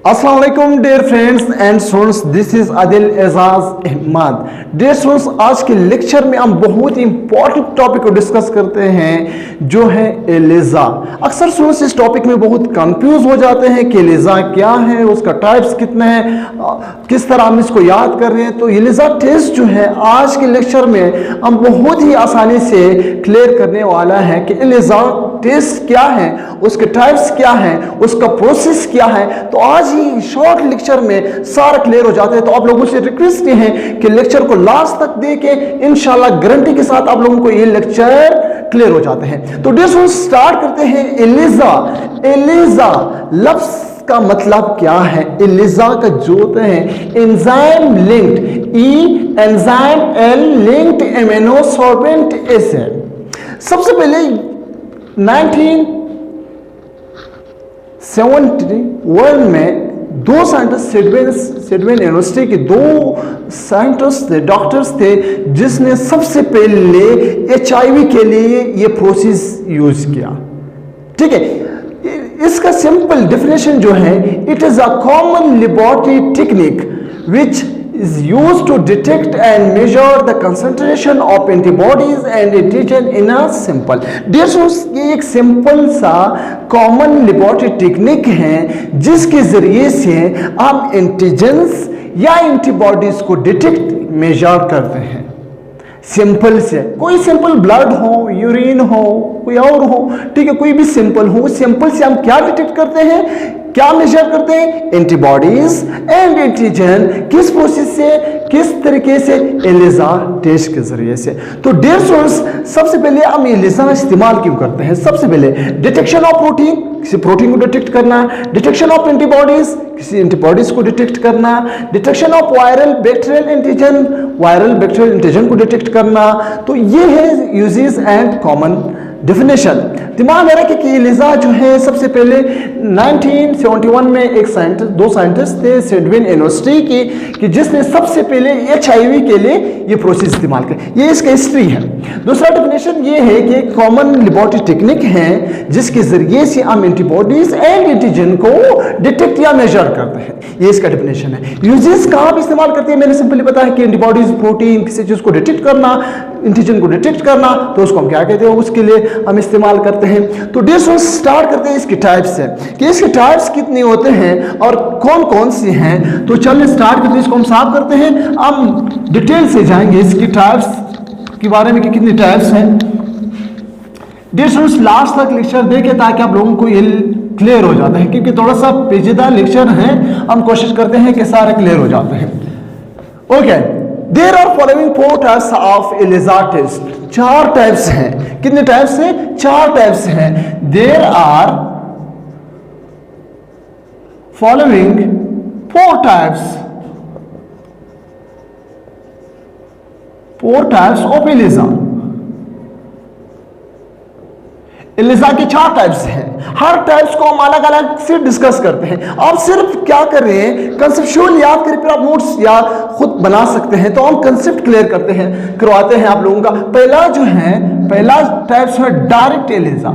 अस्सलाम वालेकुम dear friends and students, this is Adil Ejaz Ahmed. Dear students, आज के लेक्चर में हम बहुत ही इंपॉर्टेंट टॉपिक को डिस्कस करते हैं जो है एलिजा। अक्सर स्टूडेंट्स इस टॉपिक में बहुत कंफ्यूज हो जाते हैं कि एलिजा क्या है, उसका टाइप्स कितने हैं, किस तरह हम इसको याद कर रहे हैं। तो एलिजा टेस्ट जो है आज के लेक्चर में हम बहुत ही आसानी से क्लियर करने वाला है कि एलिजा टेस्ट क्या है, उसके टाइप्स क्या हैं, उसका प्रोसेस क्या है। तो आज ही शॉर्ट लेक्चर में सारा क्लियर हो जाता है। तो आप लोगों से रिक्वेस्ट है कि लेक्चर को लास्ट तक देके इंशाल्लाह गारंटी के साथ आप लोगों को ये लेक्चर क्लियर हो जाते हैं। तो डियर स्टार्ट करते हैं। एलिजा, एलिजा लफ्ज का मतलब क्या है? एलिजा का जो होते हैं enzyme linked, E enzyme, L linked amino solvent acid. सबसे पहले 1971 में दो साइंटिस्ट सिडवेन यूनिवर्सिटी के दो साइंटिस्ट थे, डॉक्टर्स थे, जिसने सबसे पहले HIV के लिए ये प्रोसेस यूज किया। ठीक है, इसका सिंपल डेफिनेशन जो है, it is a common laboratory technique which is used to detect and measure the concentration of antibodies and antigen in a sample। Dear students, ये एक सिंपल सा कॉमन लेबोरेटरी टेक्निक है जिसके जरिए से हम एंटीजेंस या एंटीबॉडीज को डिटेक्ट मेजर करते हैं। सिंपल से, कोई सिंपल ब्लड हो, यूरिन हो, कोई और हो, ठीक है, कोई भी सिंपल हो, सिंपल से हम क्या डिटेक्ट करते हैं, क्या मेजर करते हैं? Antibodies and antigen. किस प्रोसेस से, किस तरीके से? एलिजा टेस्ट के जरिए से। तो डियर स्टूडेंट्स, सबसे पहले हम एलिजा इस्तेमाल क्यों करते हैं? सबसे पहले डिटेक्शन ऑफ प्रोटीन, किसी प्रोटीन को डिटेक्ट करना, डिटेक्शन ऑफ एंटीबॉडीज, किसी एंटीबॉडीज को डिटेक्ट करना, detection of viral bacterial antigen, viral bacterial antigen को डिटेक्ट करना। तो ये है यूजेस एंड कॉमन डेफिनेशन। दिमाग में रखें कि एलिजा जो है सबसे पहले 1971 में एक साइंटिस्ट, दो साइंटिस्ट थे सिडवेन यूनिवर्सिटी की, कि जिसने सबसे पहले HIV के लिए ये प्रोसेस इस्तेमाल किया। ये इसका हिस्ट्री है। दूसरा डेफिनेशन ये है कि कॉमन लेबोरेटरी टेक्निक है जिसके जरिए से हम एंटीबॉडीज एंड एंटीजन को डिटेक्ट या मेजर करते हैं। ये इसका डेफिनेशन है। यूजेस कहाँ भी इस्तेमाल करते हैं? मैंने सिंपली बताया कि एंटीबॉडीज, प्रोटीन, किसी चीज को डिटेक्ट करना, एंटीजन को डिटेक्ट करना, तो उसको हम क्या कहते हैं, उसके लिए हम इस्तेमाल करते हैं। तो डियर स्टूडेंट्स, स्टार्ट करते हैं इसके टाइप्स से कि इसके टाइप्स कितने होते हैं और कौन कौन से हैं। तो चलिए स्टार्ट करते हैं, इसको हम साफ करते हैं। हम डिटेल से जाएंगे इसकी टाइप्स के बारे में कि कितने टाइप्स हैं। डियर स्टूडेंट्स, लास्ट तक लेक्चर देखें ताकि आप लोगों को ये क्लियर हो जाता है, क्योंकि थोड़ा सा पेचीदा लेक्चर है, हम कोशिश करते हैं कि सारे क्लियर हो जाते हैं। Okay, there are following 4 types of ELISA test. 4 types हैं। कितने टाइप्स हैं? 4 टाइप्स हैं। There are following 4 types of ELISA. ELISA के 4 टाइप्स हैं। हर टाइप्स को हम अलग अलग से डिस्कस करते हैं। आप सिर्फ क्या कर रहे हैं, कंसेप्चुअल याद करें, फिर आप नोट्स या खुद बना सकते हैं। तो हम कंसेप्ट क्लियर करते हैं, करवाते हैं आप लोगों का। पहला जो है, पहला टाइप्स है डायरेक्ट एलिजा।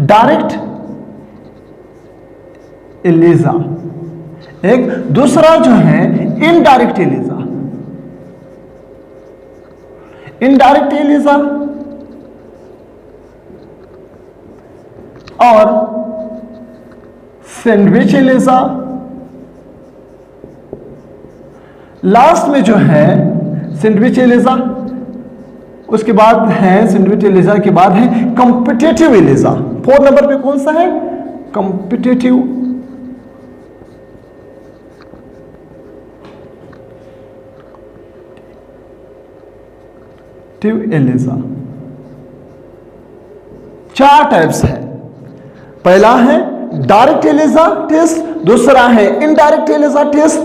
डायरेक्ट एलिजा एक। दूसरा जो है इनडायरेक्ट एलिजा। इनडायरेक्ट एलिजा और सैंडविच एलिजा। लास्ट में जो है सैंडविच एलिजा, उसके बाद है सैंडविच एलिजा के बाद है कॉम्पिटिटिव एलिजा। 4 नंबर पे कौन सा है? Competitive Elijah. 4 टाइप्स है। पहला है डायरेक्ट एलिजा टेस्ट, दूसरा है इनडायरेक्ट एलिजा टेस्ट,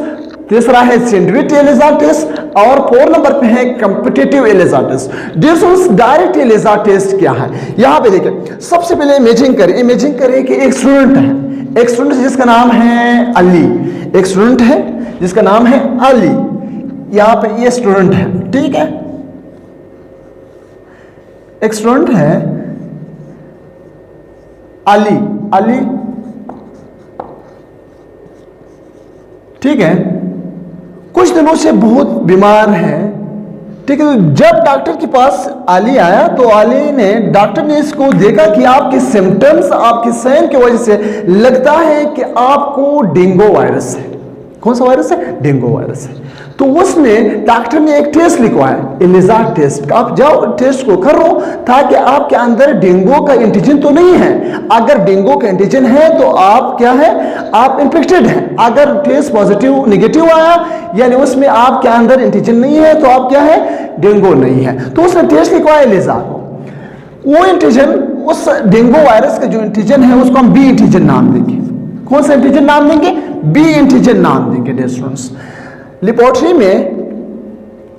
तीसरा है सैंडविच एलिजा टेस्ट और 4 नंबर पे है competitive ELISA test. Dear students, direct ELISA test क्या है? यहां पे देखिए, सबसे पहले इमेजिन करें कि एक स्टूडेंट है, एक स्टूडेंट जिसका नाम है अली, एक स्टूडेंट है जिसका नाम है अली। यहां पे ये स्टूडेंट है, ठीक है, एक स्टूडेंट है अली, ठीक है, कुछ दिनों से बहुत बीमार है। ठीक है, तो जब डॉक्टर के पास आली आया तो डॉक्टर ने इसको देखा कि आपके सिम्टम्स, आपके साइन की वजह से लगता है कि आपको डेंगू वायरस है। कौन सा वायरस है? डेंगू वायरस है। तो उसने डॉक्टर ने एक टेस्ट लिखवाया, एलिजा टेस्ट। आप जाओ टेस्ट को करो ताकि आपके अंदर डेंगू का एंटीजन तो नहीं है। अगर डेंगू का एंटीजन है तो आप क्या है? आप इन्फेक्टेड हैं। अगर टेस्ट पॉजिटिव नेगेटिव आया यानी उसमें आपके अंदर एंटीजन नहीं है तो आप क्या है? डेंगू नहीं है। तो उसने टेस्ट लिखवाया एलिजा को। वो एंटीजन, उस डेंगू वायरस का जो एंटीजन है उसको हम बी एंटीजन नाम देंगे। कौन सा एंटीजन नाम देंगे? बी एंटीजन नाम देंगे। डियर स्टूडेंट्स, लेबोरेटरी में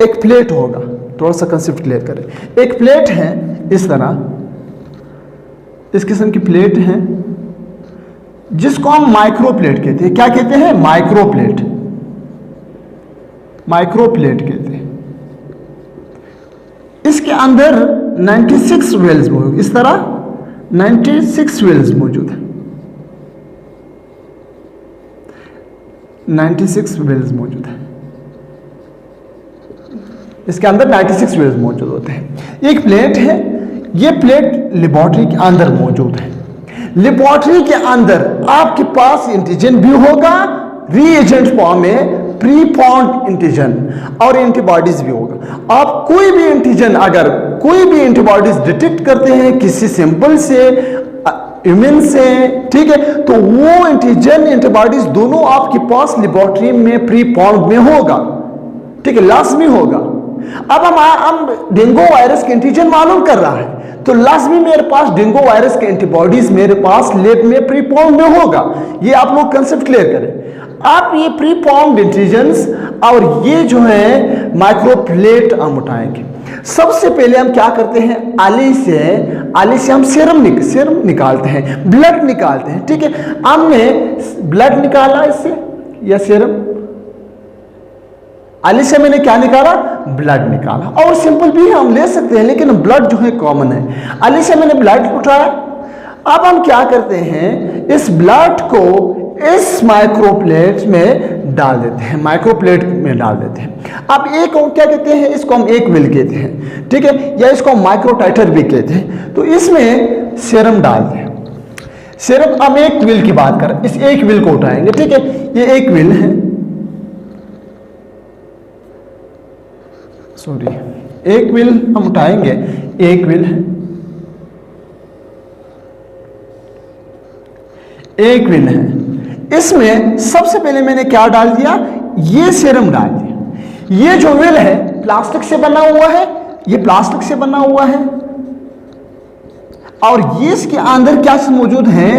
एक प्लेट होगा, थोड़ा सा कंसेप्ट क्लियर करें। एक प्लेट है इस तरह, इस किस्म की प्लेट है जिसको हम माइक्रो प्लेट कहते हैं। क्या कहते हैं? Micro plate. माइक्रो प्लेट कहते हैं। इसके अंदर 96 वेल्स मौजूद, इस तरह 96 वेल्स मौजूद है। 96 वेल्स मौजूद है इसके अंदर 96 वेल्स मौजूद होते हैं। एक प्लेट है, ये प्लेट लेबोरेटरी के अंदर मौजूद है। लेबोरेटरी के अंदर आपके पास एंटीजन भी होगा, रीएजेंट फॉर्म में प्री फॉर्म्ड एंटीजन और एंटीबॉडीज भी होगा। आप कोई भी एंटीजन, अगर कोई भी एंटीबॉडीज डिटेक्ट करते हैं किसी सैंपल से, इम्यून से, ठीक है, तो वो एंटीजन एंटीबॉडीज दोनों आपके पास लेबोरेटरी में प्री फॉर्म्ड में होगा। ठीक है, लाजमी होगा। अब हम डेंगू वायरस के एंटीजन मालूम कर रहा है तो लाजमी मेरे पास डेंगू वायरस के एंटीबॉडीज मेरे पास लैब में प्री फॉर्म्ड में होगा। ये आप लोग कंसेप्ट क्लियर करें। आप ये प्री फॉर्म्ड एंटीजन्स और ये जो है माइक्रोप्लेट हम उठाएंगे। सबसे पहले हम क्या करते हैं? आली से हम सीरम निकालते हैं, ब्लड निकालते हैं। ठीक है, हमने ब्लड निकाला इससे या सीरम, आली से मैंने क्या निकाला? ब्लड निकाला। और सिंपल भी हम ले सकते हैं लेकिन ब्लड जो है कॉमन है। आली से मैंने ब्लड उठाया। अब हम क्या करते हैं? इस ब्लड को इस माइक्रोप्लेट में डाल देते हैं, माइक्रोप्लेट में डाल देते हैं। अब एक को क्या कहते हैं? इसको हम एक विल कहते हैं, ठीक है, या इसको हम माइक्रोटाइटर भी कहते हैं। तो इसमें सीरम डाल दें। सीरम, हम एक विल की बात करें, इस एक विल को उठाएंगे। ठीक है, ये एक विल है, सॉरी, एक विल हम उठाएंगे, एक विल है, एक विल है। इसमें सबसे पहले मैंने क्या डाल दिया? ये सीरम डाल दिया। ये जो विल है प्लास्टिक से बना हुआ है, ये प्लास्टिक से बना हुआ है और ये इसके अंदर क्या चीज मौजूद है?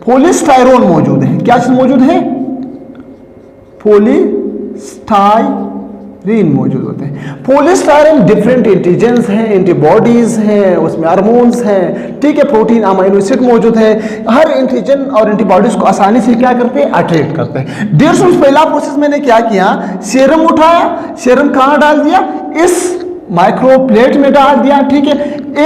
पॉलीस्टायरोन मौजूद है। क्या चीज मौजूद है? पॉलीस्टायरीन मौजूद होते हैं। पॉलीस्टायरीन डिफरेंट एंटीजेंस हैं, एंटीबॉडीज हैं, उसमें हार्मोन्स हैं, ठीक है, प्रोटीन, अमीनो एसिड मौजूद है। हर एंटीजन और एंटीबॉडीज को आसानी से क्या करते हैं? अट्रैक्ट करते हैं। डियर स्टूडेंट्स, पहला प्रोसेस मैंने क्या किया? सीरम उठाया, सीरम कहां डाल दिया? इस माइक्रोप्लेट में डाल दिया। ठीक है,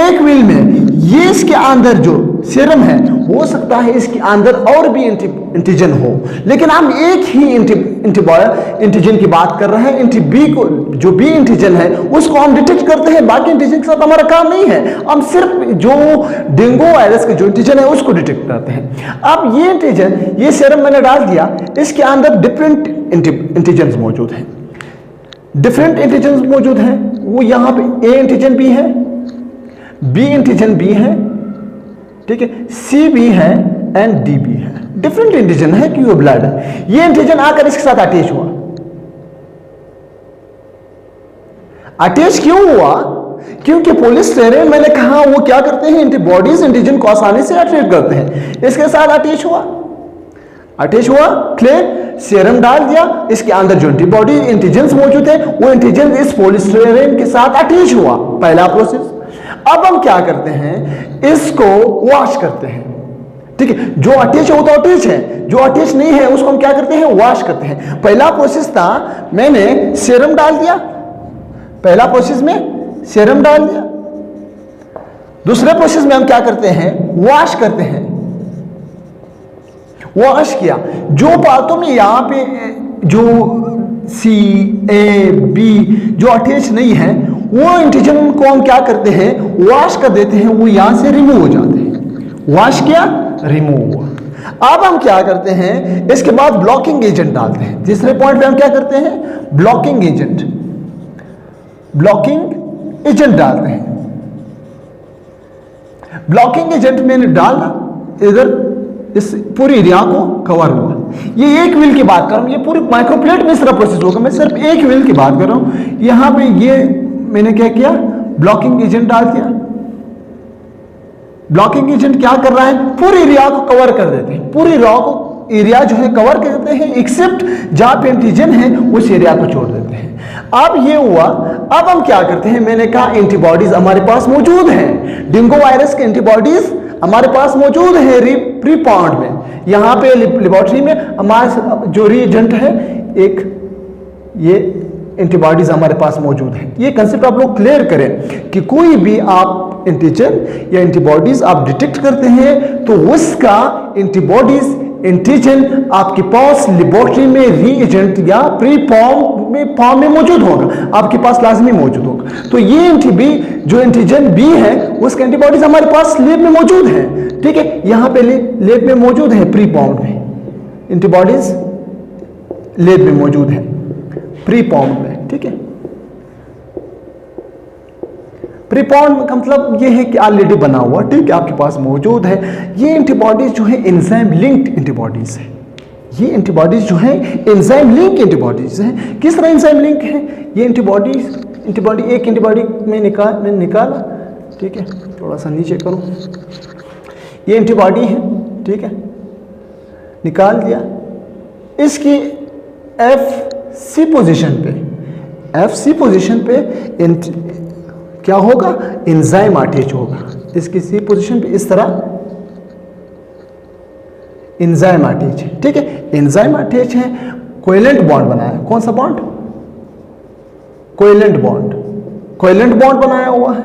एक विल में ये इसके अंदर जो सीरम है, हो सकता है इसके अंदर और भी एंटीजन हो, लेकिन हम एक ही एंटीजन की बात कर रहे हैं। एंटी-बी को, जो बी एंटीजन है उसको हम डिटेक्ट करते हैं, बाकी एंटीजन के साथ हमारा काम नहीं है। हम सिर्फ जो डेंगू वायरस के जो एंटीजन है उसको डिटेक्ट करते हैं। अब ये एंटीजन, ये सीरम मैंने डाल दिया, इसके अंदर डिफरेंट एंटीजन मौजूद हैं, डिफरेंट एंटीजन मौजूद हैं। वो यहाँ पे ए एंटीजन भी है, बी एंटीजन भी है, ठीक है, सी भी है एंड डी भी है। डिफरेंट एंटीजन है कि वो ब्लड है। ये एंटीजन आकर इसके साथ अटैच हुआ। अटैच क्यों हुआ? क्योंकि पॉलीस्टायरीन, मैंने कहा, वो क्या करते हैं? एंटीबॉडीज एंटीजन को आसानी से अट्रैक्ट करते हैं। इसके साथ अटैच हुआ, क्लियर। सीरम डाल दिया, इसके अंदर जो एंटीबॉडी एंटीजेंस मौजूद है वो एंटीजन इस पॉलीस्टायरीन के साथ अटैच हुआ, पहला प्रोसेस। अब हम क्या करते हैं? इसको वॉश करते हैं। ठीक है, जो अटैच है वो तो अटैच है, जो अटैच नहीं है उसको हम क्या करते हैं? वॉश करते हैं। पहला प्रोसेस था, मैंने सीरम डाल दिया, पहला प्रोसेस में सीरम डाल दिया। दूसरे प्रोसेस में हम क्या करते हैं? वॉश करते हैं। वॉश किया। जो पालतू में यहाँ पे जो C A B जो अटैच नहीं है, वो इंटीजन को हम क्या करते हैं, वॉश कर देते हैं, वो यहाँ से रिमूव हो जाते हैं। वॉश किया, रिमूव हुआ। अब हम क्या करते हैं, इसके बाद ब्लॉकिंग एजेंट डालते हैं। तीसरे पॉइंट पे हम क्या करते हैं, ब्लॉकिंग एजेंट डालते हैं। ब्लॉकिंग एजेंट मैंने डाला, इधर इस पूरी एरिया को कवर हुआ। ये एक व्हील की बात कर रहा हूं, ये पूरी माइक्रोप्लेट में इस तरह प्रोसेस होगा। मैं सिर्फ एक व्हील की बात कर रहा हूं। यहां पे ये मैंने क्या किया, ब्लॉकिंग एजेंट डाल दिया। ब्लॉकिंग एजेंट क्या कर रहा है, पूरी एरिया को कवर कर देते हैं। पूरी रॉ को एरिया जो है कवर करते हैं, एक्सेप्ट जहां पे एंटीजन है उस एरिया को छोड़ देते हैं। अब ये हुआ। अब हम क्या करते हैं, मैंने कहा एंटीबॉडीज हमारे पास मौजूद हैं। डेंगू वायरस के एंटीबॉडीज हमारे पास मौजूद है प्री पाउंड में। यहाँ पे लेबोरेटरी में हमारे जो रिएजेंट है, एक ये एंटीबॉडीज हमारे पास मौजूद है। ये कंसेप्ट आप लोग क्लियर करें कि कोई भी आप एंटीजन या एंटीबॉडीज आप डिटेक्ट करते हैं तो उसका एंटीबॉडीज एंटीजन आपके पास लेबोरेटरी में रिएजेंट या प्री फॉर्म में मौजूद होगा, आपके पास लाजमी मौजूद होगा। तो ये जो एंटीजन बी है उसके एंटीबॉडीज हमारे पास लैब में मौजूद है। ठीक है, यहां पे लैब में मौजूद है, प्री फॉर्म में एंटीबॉडीज लैब में मौजूद है, प्री फॉर्म में। ठीक है, प्री फॉर्म का मतलब ये है कि ऑलरेडी बना हुआ, ठीक है, आपके पास मौजूद है। ये एंटीबॉडीज जो है एंजाइम लिंक्ड एंटीबॉडीज है। ये एंटीबॉडीज जो है एंजाइम लिंक एंटीबॉडीज है। किस तरह एंजाइम लिंक है ये एंटीबॉडी एक एंटीबॉडी मैंने निकाला, ठीक है, थोड़ा सा नीचे करूं, ये एंटीबॉडी है, ठीक है, निकाल दिया। इसकी FC पोजीशन पे क्या होगा, एंजाइम अटैच होगा। इसकी C पोजीशन पे इस तरह एंजाइम अटैच है। ठीक है, एंजाइम अटैच है, कोवेलेंट बॉन्ड बनाया। कौन सा बॉन्ड, कोवेलेंट बॉन्ड बनाया हुआ है।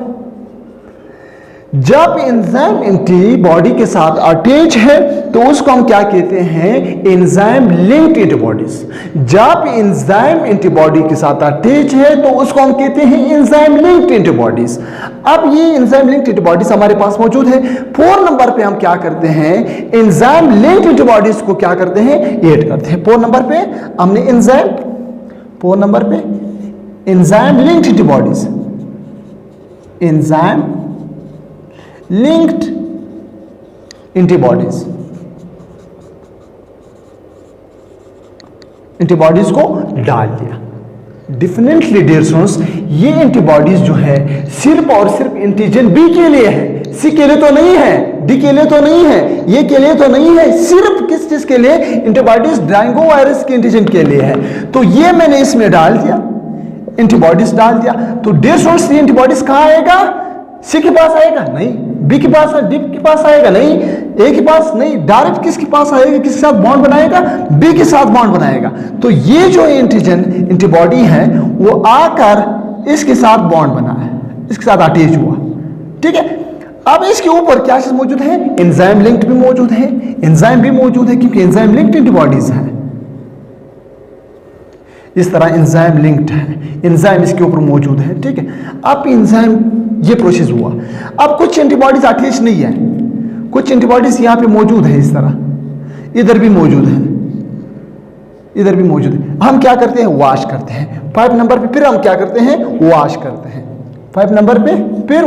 जब एंजाइम एंटीबॉडी के साथ अटैच है तो उसको हम क्या कहते हैं, एंजाइम लिंक्ड एंटीबॉडीज। जब एंजाइम एंटीबॉडी के साथ अटैच है तो उसको हम कहते हैं एंजाइम लिंक्ड एंटीबॉडीज। अब ये एंजाइम लिंक्ड एंटीबॉडीज हमारे पास मौजूद है। 4 नंबर पे हम क्या करते हैं, एंजाइम लिंक्ड एंटीबॉडीज को क्या करते हैं, ऐड करते हैं। 4 नंबर पे हमने enzyme linked antibodies, enzyme linked antibodies को डाल दिया। डिफिनेटली डियर स्टूडेंट्स, ये एंटीबॉडीज जो है सिर्फ और सिर्फ एंटीजन बी के लिए है, सी के लिए तो नहीं है, डी के लिए तो नहीं है, ये के लिए तो नहीं है। सिर्फ किस चीज के लिए, एंटीबॉडीज डेंगू वायरस के एंटीजन के लिए है। तो ये मैंने इसमें डाल दिया, एंटीबॉडीज डाल दिया। तो डियर स्टूडेंट्स, ये एंटीबॉडीज कहां आएगा, सी के पास आएगा नहीं, बी के पास, डी के पास आएगा नहीं, ए के पास नहीं, डायरेक्ट किसके पास आएगा, किसके साथ बॉन्ड बनाएगा, बी के साथ बॉन्ड बनाएगा। तो ये जो एंटीबॉडी है वो आकर इसके साथ बॉन्ड बना है, इसके साथ अटैच हुआ। ठीक है, अब इसके ऊपर क्या चीज मौजूद है, एंजाइम लिंक्ड भी मौजूद है, एंजाइम भी मौजूद है, क्योंकि एंजाइम लिंक्ड एंटीबॉडीज है। इस तरह एंजाइम लिंक्ड है, एंजाइम इसके ऊपर मौजूद है। ठीक है, अब एंजाइम ये प्रोसेस हुआ। अब कुछ एंटीबॉडीज अटैच नहीं है, कुछ एंटीबॉडीज यहां पे मौजूद है, इस तरह इधर भी मौजूद है, इधर भी मौजूद है। हम क्या करते हैं, वॉश करते हैं। 5 नंबर पे फिर हम क्या करते हैं, वॉश करते हैं। 5 नंबर पे फिर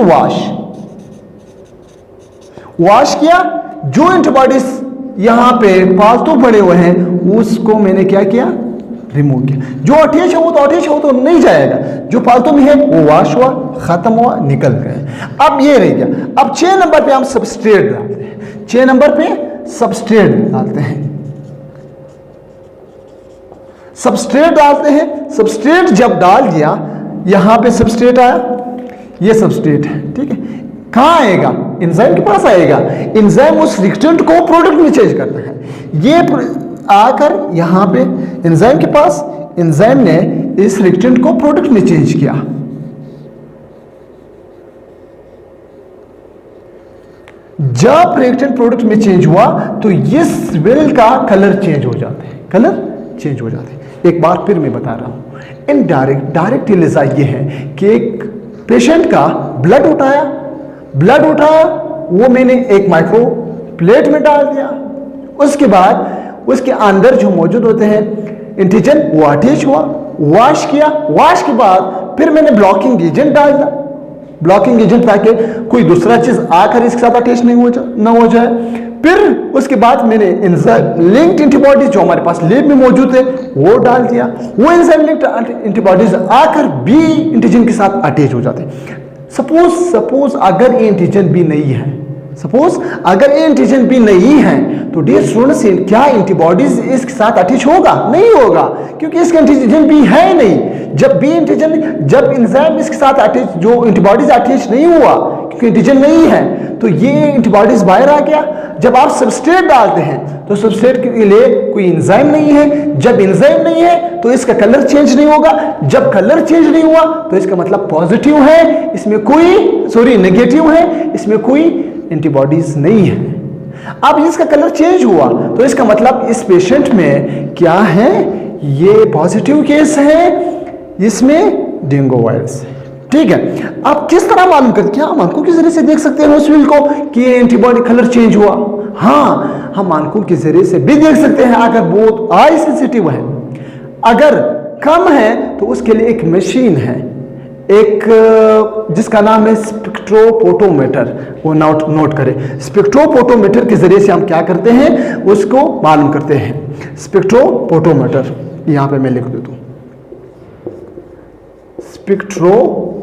वॉश किया। जो एंटीबॉडीज यहां पे फालतू पड़े हुए हैं उसको मैंने क्या किया, रिमूव किया। जो अटैच है वो तो अटैच हो तो नहीं जाएगा, जो फालतू में है वो वॉश हुआ, खत्म हुआ, निकल गए। अब ये रह गया। अब 6 नंबर पे हम सबस्ट्रेट डालते हैं। 6 नंबर पे सबस्ट्रेट डालते हैं, सबस्ट्रेट जब डाल दिया, यहां पे सबस्ट्रेट आया, ये सबस्ट्रेट है। ठीक है, कहां आएगा, एंजाइम के पास आएगा। एंजाइम उस रिएक्टेंट को प्रोडक्ट में चेंज करता है। ये आकर यहां पे एंजाइम के पास, एंजाइम ने इस रिएक्टेंट को प्रोडक्ट में चेंज किया। जब रिएक्टेंट प्रोडक्ट में चेंज हुआ तो इस वेल का कलर चेंज हो जाते हैं, कलर चेंज हो जाते हैं। एक बार फिर मैं बता रहा हूं, इनडायरेक्ट, डायरेक्ट एलिजा ये है कि एक पेशेंट का ब्लड उठाया, वो मैंने एक माइक्रो प्लेट में डाल दिया, उसके बाद उसके अंदर जो मौजूद होते हैं एंटीजन वो अटैच हुआ, वॉश किया, वॉश के बाद फिर मैंने ब्लॉकिंग एजेंट डाल दिया, ब्लॉकिंग एजेंट ताकि कोई दूसरा चीज आकर इसके साथ अटैच नहीं हो जाए। फिर उसके बाद मैंने एंजाइम लिंक्ड एंटीबॉडीज जो हमारे पास लैब में मौजूद है वो डाल दिया, वो एंजाइम लिंक्ड एंटीबॉडीज आकर बी एंटीजन के साथ अटैच हो जाते हैं। सपोज अगर ए एंटीजन भी नहीं है, सपोज अगर ए एंटीजन भी नहीं है तो डियर स्टूडेंट्स क्या एंटीबॉडीज इसके साथ अटैच होगा? नहीं होगा, क्योंकि इसका एंटीजन भी है नहीं। जब बी एंटीजन, जब एंजाइम इसके साथ अटैच, जो एंटीबॉडीज अटैच नहीं हुआ क्योंकि एंटीजन नहीं है, तो ये एंटीबॉडीज बाहर आ गया। जब आप सबस्ट्रेट डालते हैं तो सबस्ट्रेट के लिए कोई एंजाइम नहीं है, जब एंजाइम नहीं है तो इसका कलर चेंज नहीं होगा, जब कलर चेंज नहीं हुआ तो इसका मतलब पॉजिटिव है, इसमें कोई नेगेटिव है, इसमें कोई एंटीबॉडीज नहीं है। अब इसका कलर चेंज हुआ तो इसका मतलब इस पेशेंट में क्या है, ये पॉजिटिव केस है, इसमें डेंगू वायरस है। ठीक है, आप किस तरह मालूम करते, क्या हम आंखों के जरिए से देख सकते हैं उस व्हील को कि ये एंटीबॉडी कलर चेंज हुआ? हाँ, हम आंखों के जरिए से भी देख सकते हैं अगर बहुत आई सेंसिटिव है। अगर कम है तो उसके लिए एक मशीन है, एक जिसका नाम है स्पेक्ट्रोफोटोमीटर, वो नोट करें। स्पेक्ट्रोफोटोमीटर के जरिए से हम क्या करते हैं, उसको मालूम करते हैं। स्पेक्ट्रोफोटोमीटर यहां पे मैं लिख देता हूं, स्पेक्ट्रोफोटोमीटर,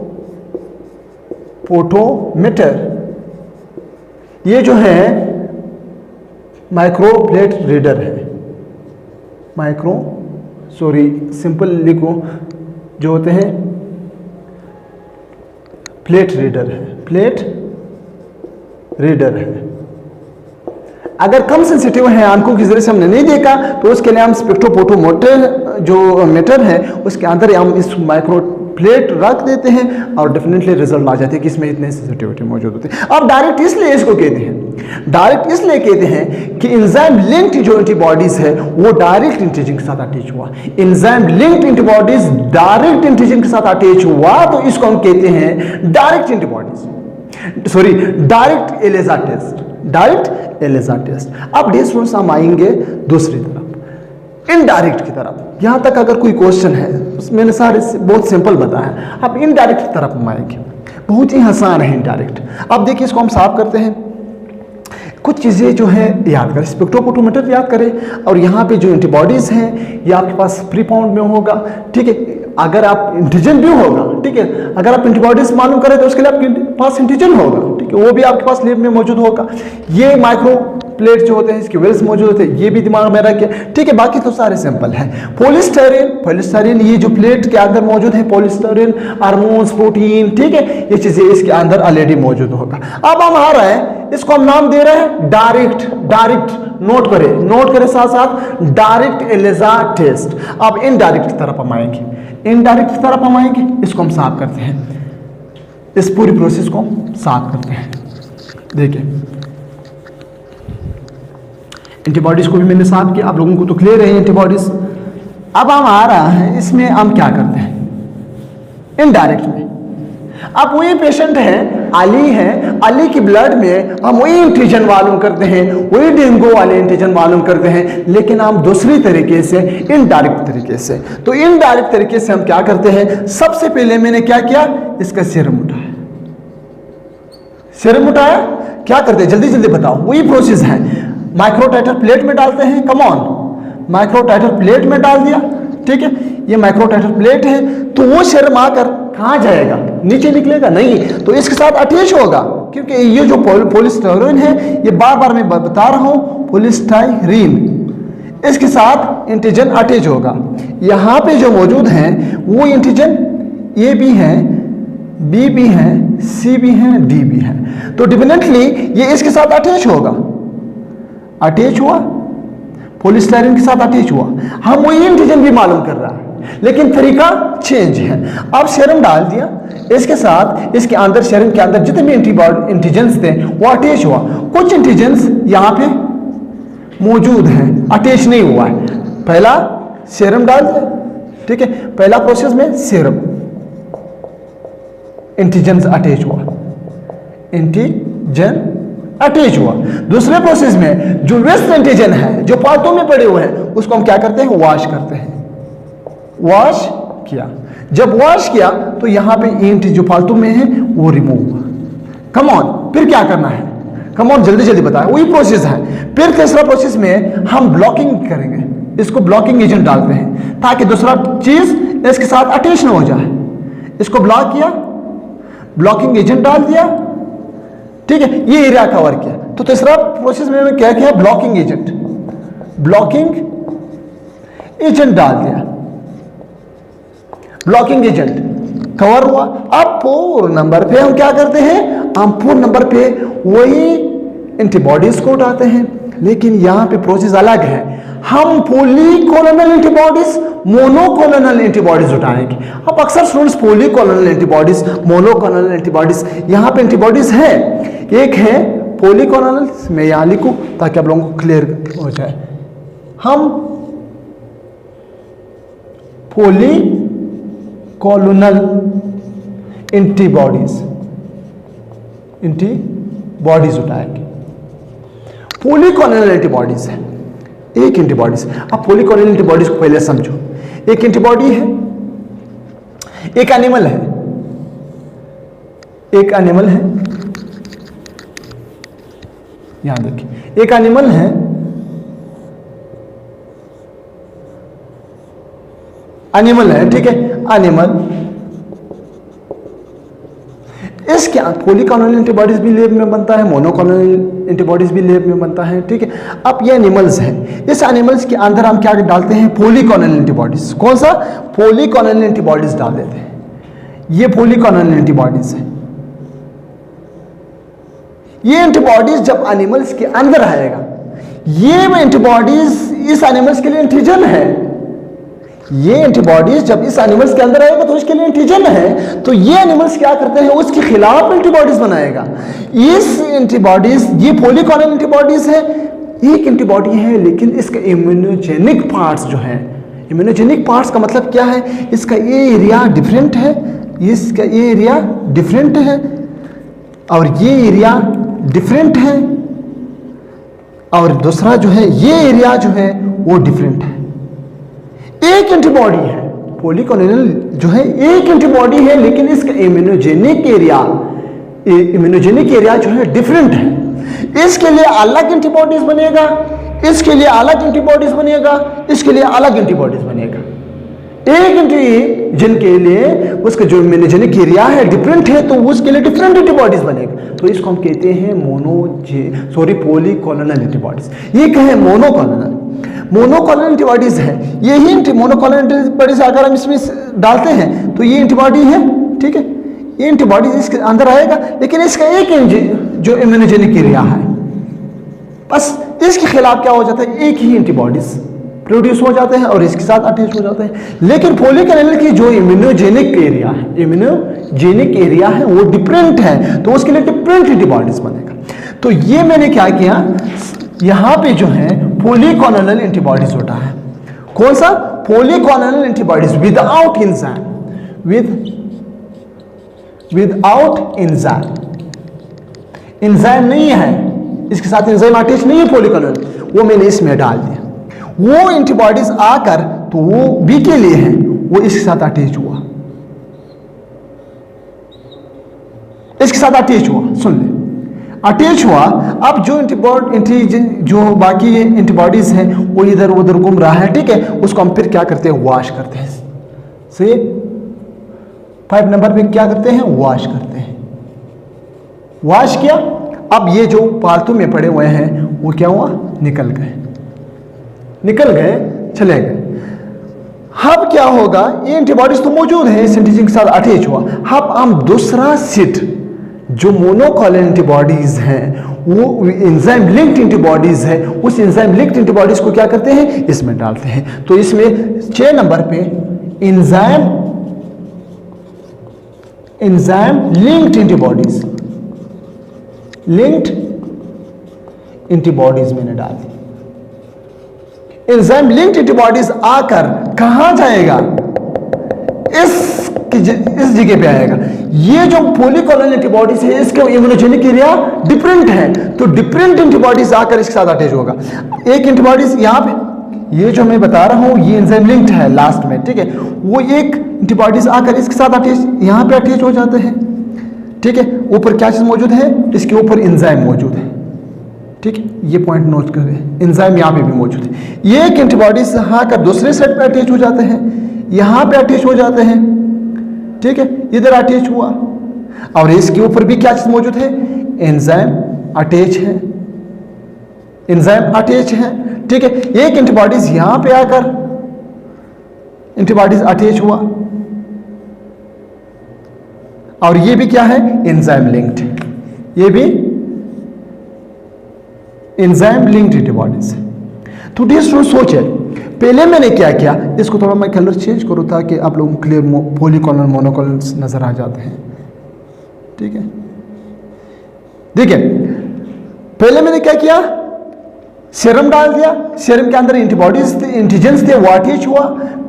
ये जो है माइक्रोप्लेट रीडर है, सिंपल लिखो, जो होते हैं प्लेट रीडर है, प्लेट रीडर है। अगर कम सेंसिटिव है, आंखों के जरिए से हमने नहीं देखा, तो उसके लिए हम स्पेक्ट्रोफोटोमीटर जो मीटर है उसके अंदर हम इस माइक्रो प्लेट रख देते हैं और डेफिनेटली रिजल्ट आ जाते हैं कि इसमें इतने सेंसिटिविटी मौजूद होती है। अब डायरेक्ट इसलिए इसको कहते हैं, डायरेक्ट इसलिए कहते हैं कि एंजाइम लिंक्ड जो एंटीबॉडीज है वो डायरेक्ट एंटीजन के साथ अटैच हुआ। Enzyme linked antibodies direct antigen के साथ अटैच हुआ तो इसको हम कहते हैं direct antibodies, direct ELISA test, direct ELISA test. अब डिस्टेंस हम आएंगे दूसरी तरफ, इनडायरेक्ट की तरफ। यहां तक अगर कोई क्वेश्चन है, मैंने सारे बहुत सिंपल बताया। अब इनडायरेक्ट की तरफ हम आएंगे, बहुत ही आसान है इनडायरेक्ट। अब देखिए इसको हम साफ करते हैं। कुछ चीज़ें जो है याद करें, स्पेक्ट्रोफोटोमीटर याद करें, और यहाँ पे जो एंटीबॉडीज हैं ये आपके पास प्री पाउंड में होगा। ठीक है, अगर आप एंटीजन भी होगा, ठीक है, अगर आप एंटीबॉडीज मालूम करें तो उसके लिए आपके पास एंटीजन होगा, ठीक है, वो भी आपके पास लैब में मौजूद होगा। ये माइक्रो प्लेट जो होते हैं इसके वेल्स मौजूद होते हैं, ये भी दिमाग में रखिए। ठीक है, बाकी तो सारे सिंपल है। पॉलीस्टायरीन, ये जो प्लेट के अंदर मौजूद है, पॉलीस्टायरीन, हार्मोन्स, प्रोटीन, ठीक है, ये चीजें इसके अंदर ऑलरेडी मौजूद होगा। अब हम आ रहे हैं, इसको हम नाम दे रहे हैं डायरेक्ट, नोट करें साथ साथ, डायरेक्ट एलिजा टेस्ट। अब इनडायरेक्ट की तरफ हम आएंगे, इसको हम साफ करते हैं, इस पूरी प्रोसेस को साफ करते हैं। देखिए एंटीबॉडीज को भी मैंने साफ किया, आप लोगों को तो क्लियर है एंटीबॉडीज। अब हम आ रहा है, इसमें हम क्या करते हैं इनडायरेक्ट में। अब वही पेशेंट है, अली की ब्लड में हम वही एंटीजन मालूम करते हैं, वही डेंगू वाले एंटीजन मालूम करते हैं, लेकिन हम दूसरी तरीके से, इनडायरेक्ट तरीके से। तो इनडायरेक्ट तरीके से हम क्या करते हैं, सबसे पहले मैंने क्या किया, इसका सीरम उठाया, क्या करते हैं जल्दी बताओ, वही प्रोसेस है। माइक्रोटाइटर प्लेट में डालते हैं, कम ऑन, माइक्रोटाइटर प्लेट में डाल दिया, ठीक है, ये माइक्रोटाइटर प्लेट है, तो वो सीरम आकर कहां जाएगा, नीचे निकलेगा नहीं, तो इसके साथ अटैच होगा, क्योंकि ये जो पॉलीस्टायरीन है, ये बार मैं बता रहा हूं, पॉलीस्टायरीन, इसके साथ एंटीजन अटैच होगा। यहां पे जो मौजूद है वो एंटीजन ए भी है, बी भी है, सी भी है, डी भी है, तो डेफिनेटली ये इसके साथ अटैच होगा, अटैच हुआ, पॉलीस्टायरीन के साथ अटैच हुआ। हम वही एंटीजन भी मालूम कर रहा है, लेकिन तरीका चेंज है। अब सीरम डाल दिया, इसके साथ इसके अंदर सीरम के अंदर जितने भी एंटीजेंस थे वो अटैच हुआ। कुछ एंटीजेंस यहाँ पे मौजूद हैं, अटैच नहीं हुआ है। पहला सीरम डाल दिया, ठीक है, पहला प्रोसेस में सीरम एंटीजेंस अटैच हुआ, एंटीजन अटैच हुआ। दूसरे प्रोसेस में जो वेस्ट एंटीजन है जो पार्टों में पड़े हुए हैं उसको हम क्या करते हैं, वॉश करते हैं। वॉश किया, जब वॉश किया तो यहां पे एंटी जो फालतू में है वो रिमूव हुआ। कम ऑन, फिर क्या करना है, कम ऑन जल्दी जल्दी बताएं, वही प्रोसेस है। फिर तीसरा प्रोसेस में हम ब्लॉकिंग करेंगे, इसको ब्लॉकिंग एजेंट डालते हैं ताकि दूसरा चीज इसके साथ अटैच ना हो जाए। इसको ब्लॉक किया, ब्लॉकिंग एजेंट डाल दिया, ठीक है, ये एरिया कवर किया। तो तीसरा प्रोसेस में क्या किया, ब्लॉकिंग एजेंट, ब्लॉकिंग एजेंट डाल दिया, ब्लॉकिंग एजेंट कवर हुआ। अब 4 नंबर पे हम क्या करते हैं, हम 4 नंबर पे वही एंटीबॉडीज को उठाते हैं, लेकिन यहां पे प्रोसेस अलग है। हम पॉलीक्लोनल एंटीबॉडीज, मोनोक्लोनल एंटीबॉडीज उठाएंगे। अब अक्सर students polyclonal antibodies, monoclonal antibodies, यहां पे एंटीबॉडीज है, एक है पॉलीक्लोनल, मैं यहां लिखूं ताकि आप लोगों को क्लियर हो जाए। हम पॉलीक्लोनल एंटीबॉडीज उठाएंगे। पॉलीक्लोनल एंटीबॉडीज है, एक एंटीबॉडीज। अब पॉलीक्लोनल एंटीबॉडीज को पहले समझो। एक एंटीबॉडी है, एक एनिमल है, एक एनिमल है, यहां देखिए, एक एनिमल है, एनिमल है, ठीक है, एनिमल। इसके पॉलीक्लोनल एंटीबॉडीज भी लैब में बनता है, मोनोक्लोनल एंटीबॉडीज भी लैब में बनता है, ठीक है। अब ये एनिमल्स हैं, इस एनिमल्स के अंदर हम क्या डालते हैं, पॉलीक्लोनल एंटीबॉडीज। कौन सा, पॉलीक्लोनल एंटीबॉडीज डाल देते हैं। ये पॉलीक्लोनल एंटीबॉडीज है। ये एंटीबॉडीज जब एनिमल्स के अंदर आएगा, ये एंटीबॉडीज इस एनिमल्स के लिए एंटीजन है। ये एंटीबॉडीज जब इस एनिमल्स के अंदर आएगा तो इसके लिए एंटीजन है, तो ये एनिमल्स क्या करते हैं, उसके खिलाफ एंटीबॉडीज बनाएगा। इस एंटीबॉडीज, ये पॉलीक्लोनल एंटीबॉडीज है, एक एंटीबॉडी है, लेकिन इसका इम्यूनोजेनिक पार्ट्स जो है, इम्यूनोजेनिक पार्ट्स का मतलब क्या है, इसका ये एरिया डिफरेंट है, इसका ये एरिया डिफरेंट है, और ये एरिया डिफरेंट है, और दूसरा जो है ये एरिया जो है वो डिफरेंट है। एक एंटीबॉडी है, पॉलीक्लोनल जो है एक एंटीबॉडी है, लेकिन इसका इम्यूनोजेनिक एरिया जो है डिफरेंट है। इसके लिए अलग एंटीबॉडीज बनेगा, इसके लिए अलग एंटीबॉडीज बनेगा, इसके लिए अलग एंटीबॉडीज बनेगा। एक एंटीजन के लिए उसका जो इम्यूनोजेनिक एरिया है डिफरेंट है, तो उसके लिए डिफरेंट एंटीबॉडीज बनेगा। तो इसको हम कहते हैं पॉलीक्लोनल एंटीबॉडीज। ये कहें मोनोक्लोनल, मोनोक्लोनल एंटीबॉडीज है। यही मोनोक्लोनल एंटीबॉडीज अगर हम इसमें डालते हैं तो ये एंटीबॉडी है, ठीक है, ये एंटीबॉडी इसके अंदर आएगा, लेकिन इसका एक जो इम्यूनोजेनिक एरिया है, बस इसके खिलाफ क्या हो जाता है, एक ही एंटीबॉडीज प्रोड्यूस हो जाते हैं और इसके साथ अटैच हो जाते हैं। लेकिन पॉलीक्लोनल की जो इम्यूनोजेनिक एरिया है, इम्यूनोजेनिक एरिया है वो डिफरेंट है, तो उसके लिए डिफरेंट एंटीबॉडीज बनेगा। तो ये मैंने क्या किया, यहां पे जो है पॉलीक्लोनल एंटीबॉडीज होता है। कौन सा, polyclonal antibodies without enzyme, without enzyme, enzyme नहीं है, इसके साथ एंजाइम अटैच नहीं है पॉलीक्लोनल, वो मैंने इसमें डाल दिया। वो एंटीबॉडीज आकर तो वो बी के लिए है, वो इसके साथ अटैच हुआ, इसके साथ अटैच हुआ, सुन ले, अटैच हुआ। अब जो एंटीजन जो बाकी एंटीबॉडीज हैं वो इधर उधर घूम रहा है, ठीक है, उसको हम फिर क्या करते हैं, वॉश करते हैं। से 5 नंबर पे क्या करते हैं, वॉश करते हैं। वॉश किया, अब ये जो पालतू में पड़े हुए हैं वो क्या हुआ, निकल गए, निकल गए, चले गए। अब क्या होगा, ये एंटीबॉडीज तो मौजूद है, इस एंटीजन के साथ अटैच हुआ। अब हम दूसरा सेट जो मोनोक्लोनल एंटीबॉडीज हैं, वो एंजाइम लिंक्ड एंटीबॉडीज है, उस एंजाइम लिंक्ड एंटीबॉडीज को क्या करते हैं, इसमें डालते हैं। तो इसमें 6 नंबर पे enzyme linked antibodies, linked antibodies मैंने डाल दी। एंजाइम लिंक्ड एंटीबॉडीज आकर कहां जाएगा? इस जगह पे आएगा। ये जो पॉलीक्लोनल एंटीबॉडीज है इसके इम्यूनोजेनिक एरिया डिफरेंट है, तो डिफरेंट एंटीबॉडीज आकर इसके साथ अटैच होगा। एक एंटीबॉडीज यहां पे, ये जो मैं बता रहा हूं ये एंजाइम लिंक्ड है लास्ट में, ठीक है, वो एक एंटीबॉडीज आकर इसके साथ अटैच, यहां पे अटैच हो जाते हैं, ठीक है। ऊपर क्या चीज मौजूद है? इसके ऊपर एंजाइम मौजूद है, ठीक है, ये पॉइंट नोट करें, एंजाइम यहां पे भी मौजूद है। ये एक एंटीबॉडीज आकर दूसरे साइड पे अटैच हो जाते हैं, यहां पे अटैच हो जाते हैं, ठीक है, इधर अटैच हुआ, और इसके ऊपर भी क्या चीज मौजूद है? एंजाइम अटैच है, एंजाइम अटैच है, ठीक है। एक एंटीबॉडीज यहां पे आकर एंटीबॉडीज अटैच हुआ, और ये भी क्या है? एंजाइम लिंक्ड, ये भी एंजाइम लिंक्ड एंटीबॉडीज। तो डियर स्टूडेंट सोचे, पहले मैंने क्या किया, इसको थोड़ा मैं कलर चेंज करूँ ताकि आप लोगों को क्लियर पॉलीक्लोनल मोनोक्लोनल्स नजर आ जाते हैं, ठीक है। देखिए पहले मैंने क्या किया, सीरम डाल दिया, सीरम के अंदर एंटीबॉडीज थे, एंटीजेंस थे, वो अटैच हुआ।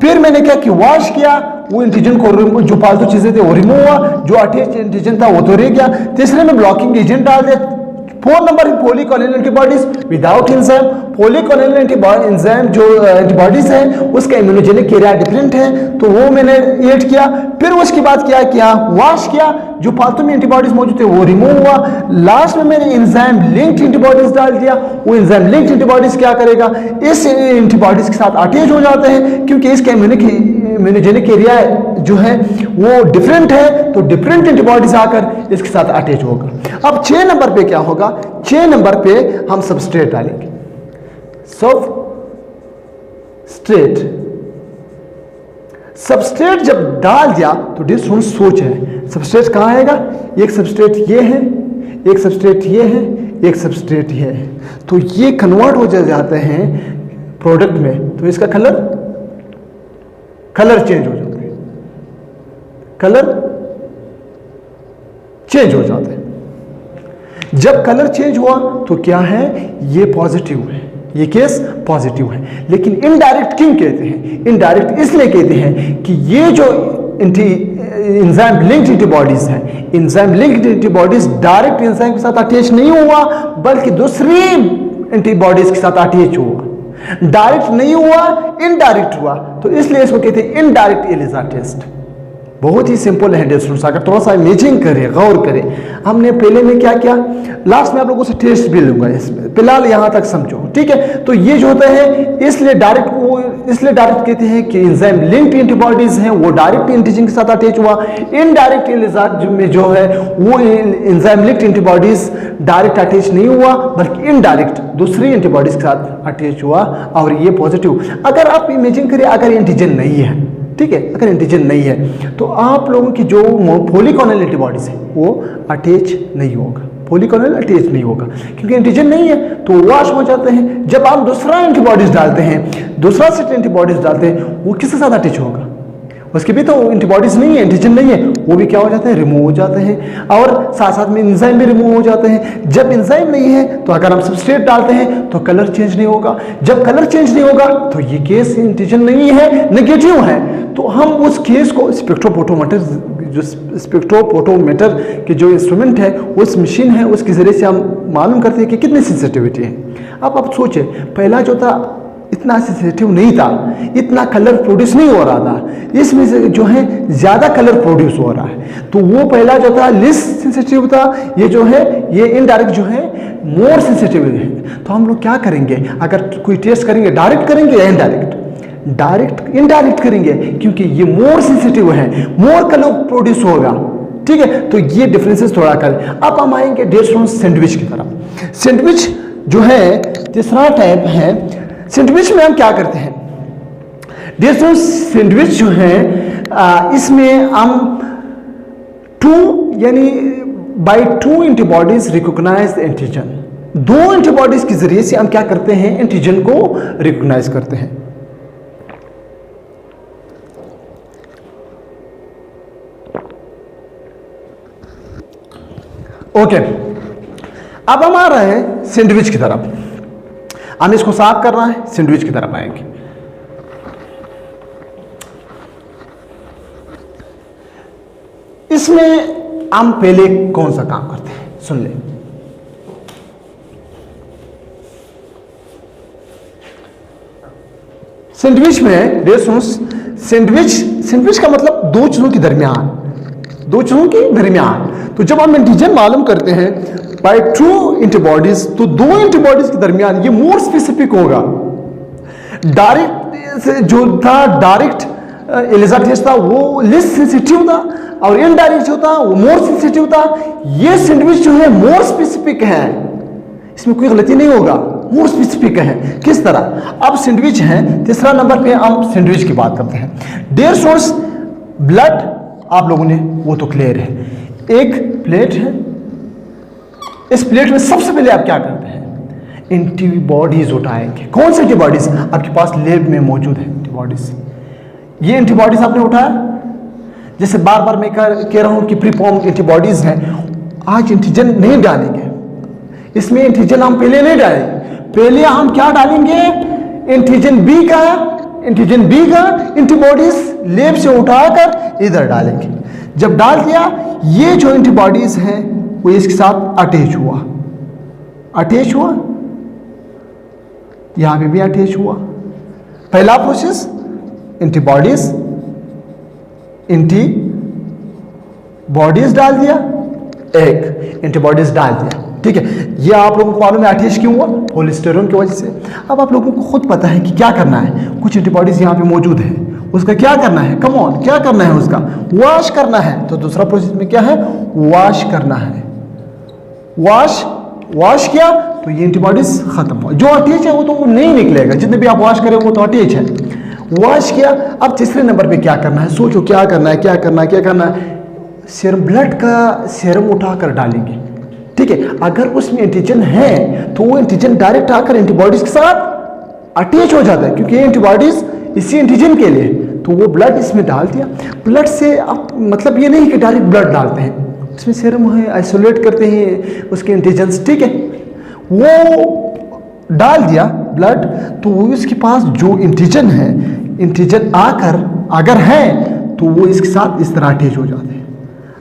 फिर मैंने क्या किया, वॉश किया, वो एंटीजन को, जो फालतू चीजें थे वो रिमूव हुआ, जो अटैच एंटीजन था वो तो रह गया। तीसरे में ब्लॉकिंग एजेंट डाल दिया। 4 number polyclonal antibodies without enzyme. Polyclonal enzyme जो एंटीबॉडीज है उसका इम्यूनोजेनिक एरिया डिफरेंट है, तो वो मैंने ऐड किया। फिर उसके बाद क्या किया, वॉश किया, जो फालतू में एंटीबॉडीज मौजूद थे वो रिमूव हुआ। लास्ट में मैंने एंजाइम लिंक्ड एंटीबॉडीज डाल दिया। वो एंजाइम लिंक्ड एंटीबॉडीज क्या करेगा, इस एंटीबॉडीज के साथ अटैच हो जाते हैं, क्योंकि इसका इम्यूनोजेनिक एरिया जो है वो डिफरेंट है, तो डिफरेंट एंटीबॉडीज आकर इसके साथ अटैच होगा। अब 6 नंबर पे क्या होगा, 6 नंबर पे हम सबस्ट्रेट डालेंगे। सबस्ट्रेट जब डाल दिया तो डिस्टेंस सोच है, सबस्ट्रेट कहां आएगा, एक सबस्ट्रेट ये है, एक सबस्ट्रेट ये है, एक सबस्ट्रेट ये है, तो ये कन्वर्ट हो जाते हैं प्रोडक्ट में, तो इसका कलर चेंज हो जाता है, कलर चेंज हो जाता है। जब कलर चेंज हुआ तो क्या है, ये पॉजिटिव है, ये केस पॉजिटिव है। लेकिन इनडायरेक्ट क्यों कहते हैं, इनडायरेक्ट इसलिए कहते हैं कि ये जो एंजाइम लिंक्ड एंटीबॉडीज है, enzyme linked antibodies direct enzyme के साथ अटैच नहीं हुआ, बल्कि दूसरी एंटीबॉडीज के साथ अटैच हुआ, डायरेक्ट नहीं हुआ, इनडायरेक्ट हुआ, तो इसलिए इसको कहते हैं इनडायरेक्ट एलिजा टेस्ट। बहुत ही सिंपल है स्टूडेंट्स, अगर थोड़ा सा इमेजिंग करें, गौर करें। हमने पहले में क्या किया, लास्ट में आप लोगों से टेस्ट भी लूंगा, इसमें फिलहाल यहां तक समझो, ठीक है। तो ये जो होता है इसलिए डायरेक्ट कहते हैं कि एंजाइम लिंक्ड एंटीबॉडीज हैं, वो डायरेक्ट एंटीजन के साथ अटैच हुआ। इनडायरेक्ट एलिजा में जो है वो enzyme linked antibodies direct attach नहीं हुआ, बल्कि इनडायरेक्ट दूसरी एंटीबॉडीज के साथ अटैच हुआ, और ये पॉजिटिव। अगर आप इमेजिन करिए, अगर एंटीजन नहीं है, ठीक है, अगर एंटीजन नहीं है तो आप लोगों की जो पॉलीक्लोनल एंटीबॉडीज है वो अटैच नहीं होगा, पॉलीक्लोनल अटैच नहीं होगा, क्योंकि एंटीजन नहीं है, तो वॉश हो जाते हैं। जब आप दूसरा एंटीबॉडीज डालते हैं, दूसरा सेट एंटीबॉडीज डालते हैं, वो किसके साथ अटैच होगा, उसके भी तो एंटीबॉडीज नहीं है, एंटीजन नहीं है, वो भी क्या हो जाते हैं, रिमूव हो जाते हैं, और साथ साथ में एंजाइम भी रिमूव हो जाते हैं। जब एंजाइम नहीं है तो अगर हम सबस्ट्रेट डालते हैं तो कलर चेंज नहीं होगा। जब कलर चेंज नहीं होगा तो ये केस एंटीजन नहीं है, नेगेटिव है, तो हम उस केस को स्पेक्ट्रोफोटोमीटर के जो इंस्ट्रूमेंट है, उस मशीन है, उसके जरिए से हम मालूम करते हैं कि कितनी सेंसिटिविटी है। अब सोचे, पहला जो था इतना सेंसिटिव नहीं था, इतना कलर प्रोड्यूस नहीं हो रहा था, इसमें से जो है ज्यादा कलर प्रोड्यूस हो रहा है, तो वो पहला जो था लेस सेंसिटिव था, ये जो है ये इनडायरेक्ट जो है मोर सेंसिटिव है। तो हम लोग क्या करेंगे, अगर कोई टेस्ट करेंगे, डायरेक्ट करेंगे या इनडायरेक्ट, इनडायरेक्ट करेंगे, क्योंकि ये मोर सेंसिटिव है, मोर कलर प्रोड्यूस होगा, ठीक है। तो ये डिफरेंसेस थोड़ा कर। अब हम आएंगे डेढ़ सैंडविच की तरफ। सैंडविच जो है तीसरा टाइप है। सैंडविच में हम क्या करते हैं, डेढ़ सैंडविच जो है इसमें हम 2 यानी by 2 antibodies recognise antigen, 2 antibodies के जरिए से हम क्या करते हैं, एंटीजन को रिकॉग्नाइज करते हैं। ओके, अब हम आ रहे हैं सैंडविच की तरफ। हमें इसको साफ करना है, सैंडविच की तरफ आएंगे। इसमें हम पहले कौन सा काम करते हैं, सुन ले। सैंडविच में सैंडविच का मतलब दो चीजों के दरमियान, तो जब हम एंटीजन मालूम करते हैं बाय ट्रू एंटीबॉडीज, तो दो एंटीबॉडीज के दरमियान ये मोर स्पेसिफिक होगा। डायरेक्ट जो था, डायरेक्ट एलिजा टेस्ट था, वो लेस सेंसिटिव था, और इनडायरेक्ट जो था वो मोर सेंसिटिव था। ये सैंडविच जो है मोर स्पेसिफिक है, इसमें कोई गलती नहीं होगा, मोर स्पेसिफिक है। किस तरह? अब सैंडविच है, तीसरा नंबर पे हम सैंडविच की बात करते हैं। डेयर सोर्स ब्लड, आप लोगों ने वो तो क्लियर है। एक प्लेट है, इस प्लेट में सबसे पहले आप क्या करते हैं? एंटीबॉडीज उठाएंगे। कौन सी एंटीबॉडीज? आपके पास लैब में मौजूद है एंटीबॉडीज। ये एंटीबॉडीज आपने उठाया, जैसे बार बार मैं कह रहा हूं कि प्रीफॉर्म एंटीबॉडीज हैं। आज एंटीजन नहीं डालेंगे, इसमें एंटीजन हम पहले नहीं डालेंगे। पहले हम क्या डालेंगे? एंटीजन बी का एंटीबॉडीज लैब से उठाकर इधर डालेंगे। जब डाल दिया, ये जो एंटीबॉडीज हैं वो इसके साथ अटैच हुआ, यहां पे भी अटैच हुआ। पहला प्रोसेस, एंटीबॉडीज डाल दिया, एक एंटीबॉडीज डाल दिया, ठीक है। ये आप लोगों को मालूम है अटैच क्यों हुआ? कोलेस्टेरॉल की वजह से। अब आप लोगों को खुद पता है कि क्या करना है। कुछ एंटीबॉडीज यहाँ पे मौजूद है, उसका क्या करना है? कम ऑन, क्या करना है? उसका वॉश करना है। तो दूसरा प्रोसेस में क्या है? वॉश करना है। वॉश किया तो ये एंटीबॉडीज खत्म हुआ। जो अटैच है वो तो नहीं निकलेगा, जितने भी आप वॉश करें वो तो अटैच है। वॉश किया। अब तीसरे नंबर पे क्या करना है? सोचो क्या करना है? सीरम, ब्लड का सीरम उठाकर डालेंगे, ठीक है। अगर उसमें एंटीजन है तो वो एंटीजन डायरेक्ट आकर एंटीबॉडीज के साथ अटैच हो जाता है, क्योंकि ये एंटीबॉडीज इसी एंटीजन के लिए। तो वो ब्लड इसमें डाल दिया। ब्लड से अब मतलब ये नहीं कि डायरेक्ट ब्लड डालते हैं, इसमें सीरम है, आइसोलेट करते हैं उसके एंटीजन्स, ठीक है। वो डाल दिया ब्लड, तो वो इसके पास जो एंटीजन है, एंटीजन आकर अगर है तो वो इसके साथ इस तरह अटैच हो जाते हैं,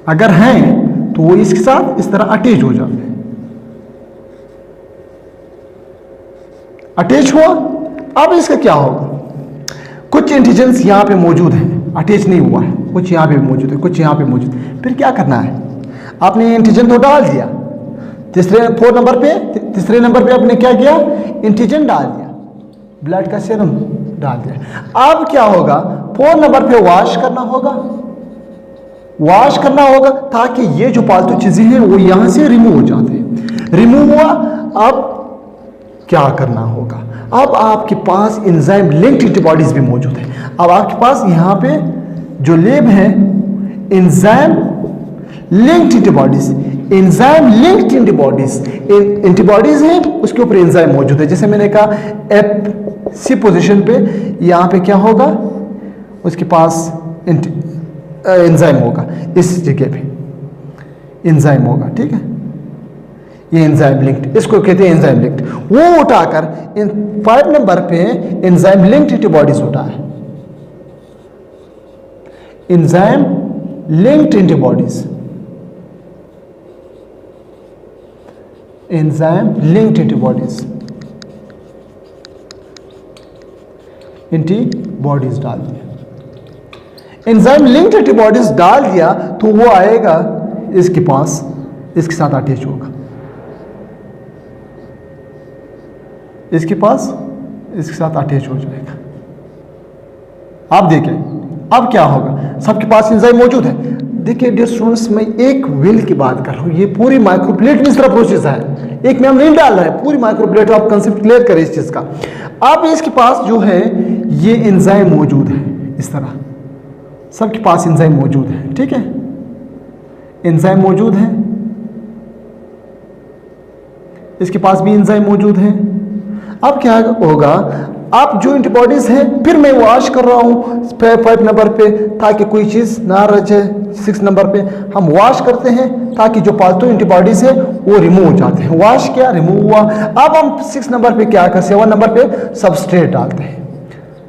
अगर हैं तो वो इसके साथ इस तरह अटैच हो जाते हैं। अटैच हुआ। अब इसका क्या होगा? कुछ एंटीजन्स यहां पे मौजूद हैं, अटैच नहीं हुआ है, कुछ यहां पे मौजूद है, कुछ यहां पे मौजूद है। फिर क्या करना है? आपने एंटीजन तो डाल दिया, तीसरे नंबर पे आपने क्या किया? एंटीजन डाल दिया, ब्लड का सीरम डाल दिया। अब क्या होगा? 4 नंबर पे वॉश करना होगा, ताकि ये जो पालतू चीजें हैं वो यहां से रिमूव हो जाते हैं। रिमूव हुआ। अब क्या करना होगा? अब आपके पास एंजाइम लिंक्ड एंटीबॉडीज भी मौजूद है। अब आपके पास यहां पे जो लेब है, एंजाइम लिंक्ड एंटीबॉडीज है, उसके ऊपर एंजाइम मौजूद है। जैसे मैंने कहा FC पोजीशन पे यहां पे क्या होगा? उसके पास एंजाइम होगा, इस जगह पे एंजाइम होगा, ठीक है। ये एंजाइम लिंक्ड, इसको कहते हैं एंजाइम लिंक्ड। वो उठाकर 5 नंबर पे एंजाइम लिंक्ड एंटीबॉडीज उठा है, एंजाइम लिंक्ड एंटीबॉडीज, एंटीबॉडीज डाल दिया। एंजाइम लिंक्ड एंटीबॉडीज डाल दिया तो वो आएगा इसके पास, इसके साथ अटैच होगा, इसके पास इसके साथ अटैच हो जाएगा। आप देखें अब क्या होगा? सबके पास एंजाइम मौजूद है। देखिए डियर स्टूडेंट्स, मैं एक व्हील की बात कर रहा हूं, ये पूरी माइक्रोप्लेट में इस तरह प्रोसेस है, एक में हम नहीं डाल रहे हैं, पूरी माइक्रोप्लेट। आप कंसेप्ट क्लियर करें इस चीज का। अब इसके पास जो है ये एंजाइम मौजूद है, इस तरह सबके पास एंजाइम मौजूद है, ठीक है। एंजाइम मौजूद है, इसके पास भी एंजाइम मौजूद है। अब क्या होगा? अब जो एंटीबॉडीज हैं फिर मैं वॉश कर रहा हूँ 5 नंबर पे, ताकि कोई चीज़ ना रह जाए। 6 नंबर पे हम वॉश करते हैं ताकि जो पालतू एंटीबॉडीज है वो रिमूव हो जाते हैं। वॉश किया, रिमूव हुआ। अब हम 6 नंबर पे क्या करते हैं, 7 नंबर पे सबस्ट्रेट डालते हैं।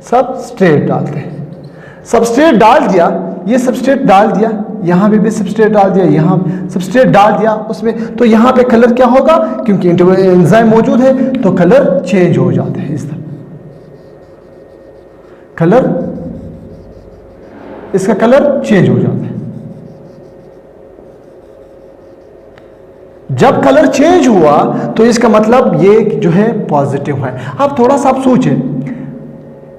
सबस्ट्रेट डालते हैं, सबस्ट्रेट डाल दिया, ये सबस्ट्रेट डाल दिया, यहाँ पे भी सबस्ट्रेट डाल दिया, यहाँ सबस्ट्रेट डाल दिया उसमें, तो यहाँ पे कलर क्या होगा, क्योंकि एंजाइम मौजूद है तो कलर चेंज हो जाते हैं। इस तरह कलर, इसका कलर चेंज हो जाता है। जब कलर चेंज हुआ तो इसका मतलब ये जो है पॉजिटिव है। अब थोड़ा सा आप सोचें,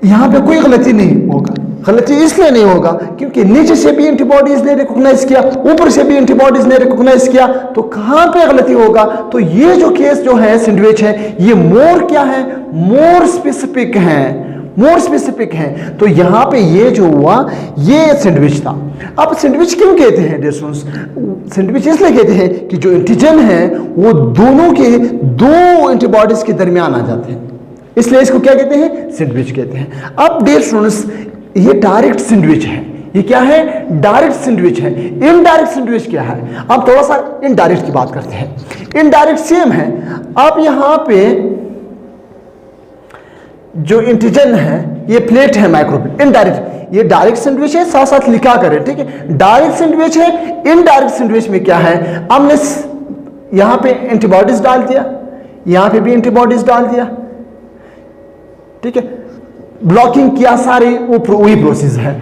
यहां पे कोई गलती नहीं होगा। गलती इसलिए नहीं होगा क्योंकि नीचे से भी एंटीबॉडीज ने रिकॉग्नाइज किया, ऊपर से भी एंटीबॉडीज ने रिकॉग्नाइज किया, तो कहां पे गलती होगा। तो ये जो केस जो है सैंडविच है, ये मोर क्या है, मोर स्पेसिफिक है, मोर स्पेसिफिक है। तो यहां पे ये जो हुआ ये सैंडविच था। अब सैंडविच क्यों कहते हैं डियर स्टूडेंट्स, सैंडविच इसलिए कहते हैं कि जो एंटीजन है वो दोनों के दो एंटीबॉडीज के दरमियान आ जाते हैं, इसलिए इसको क्या कहते हैं, सैंडविच कहते हैं। अब डियर स्टूडेंट्स ये डायरेक्ट सैंडविच है, ये क्या है, डायरेक्ट सैंडविच है। इनडायरेक्ट सैंडविच क्या है, अब थोड़ा सा इनडायरेक्ट की बात करते हैं। इनडायरेक्ट सेम है। अब यहां पे जो एंटीजन है ये प्लेट है माइक्रोप्लेट। इनडायरेक्ट, ये डायरेक्ट सैंडविच है, साथ साथ लिखा करें, ठीक है। डायरेक्ट सैंडविच है। इनडायरेक्ट सैंडविच में क्या है, हमने यहां पे एंटीबॉडीज डाल दिया, यहां पे भी एंटीबॉडीज डाल दिया, ठीक है। ब्लॉकिंग किया, सारे वही प्रोसेस है।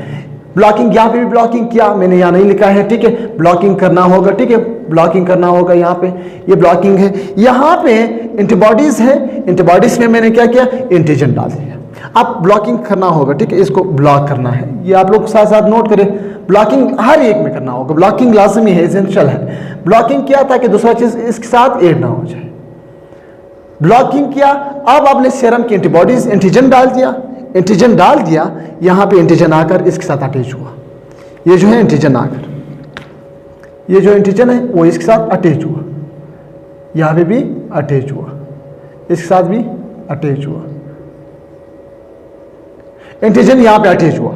ब्लॉकिंग यहां पे भी ब्लॉकिंग किया, मैंने यहां नहीं लिखा है, ठीक है। ब्लॉकिंग करना होगा, ठीक है, ब्लॉकिंग करना होगा। यहां पे ये ब्लॉकिंग है, यहां पे एंटीबॉडीज है, एंटीबॉडीज में मैंने क्या किया, एंटीजन डाल दिया। अब ब्लॉकिंग करना होगा, ठीक है, इसको ब्लॉक करना है, ये आप लोग साथ साथ नोट करें। ब्लॉकिंग हर एक में करना होगा, ब्लॉकिंग लाजमी है, एसेंशियल है। ब्लॉकिंग किया ताकि दूसरा चीज इसके साथ ऐड ना हो जाए। ब्लॉकिंग किया, अब आपने सीरम की एंटीबॉडीज एंटीजन डाल दिया, एंटीजन डाल दिया, यहां पे एंटीजन आकर इसके साथ अटैच हुआ। ये जो है एंटीजन आकर, ये जो एंटीजन है वो इसके साथ अटैच हुआ, यहां पे भी अटैच हुआ, इसके साथ भी अटैच हुआ, एंटीजन यहां पे अटैच हुआ।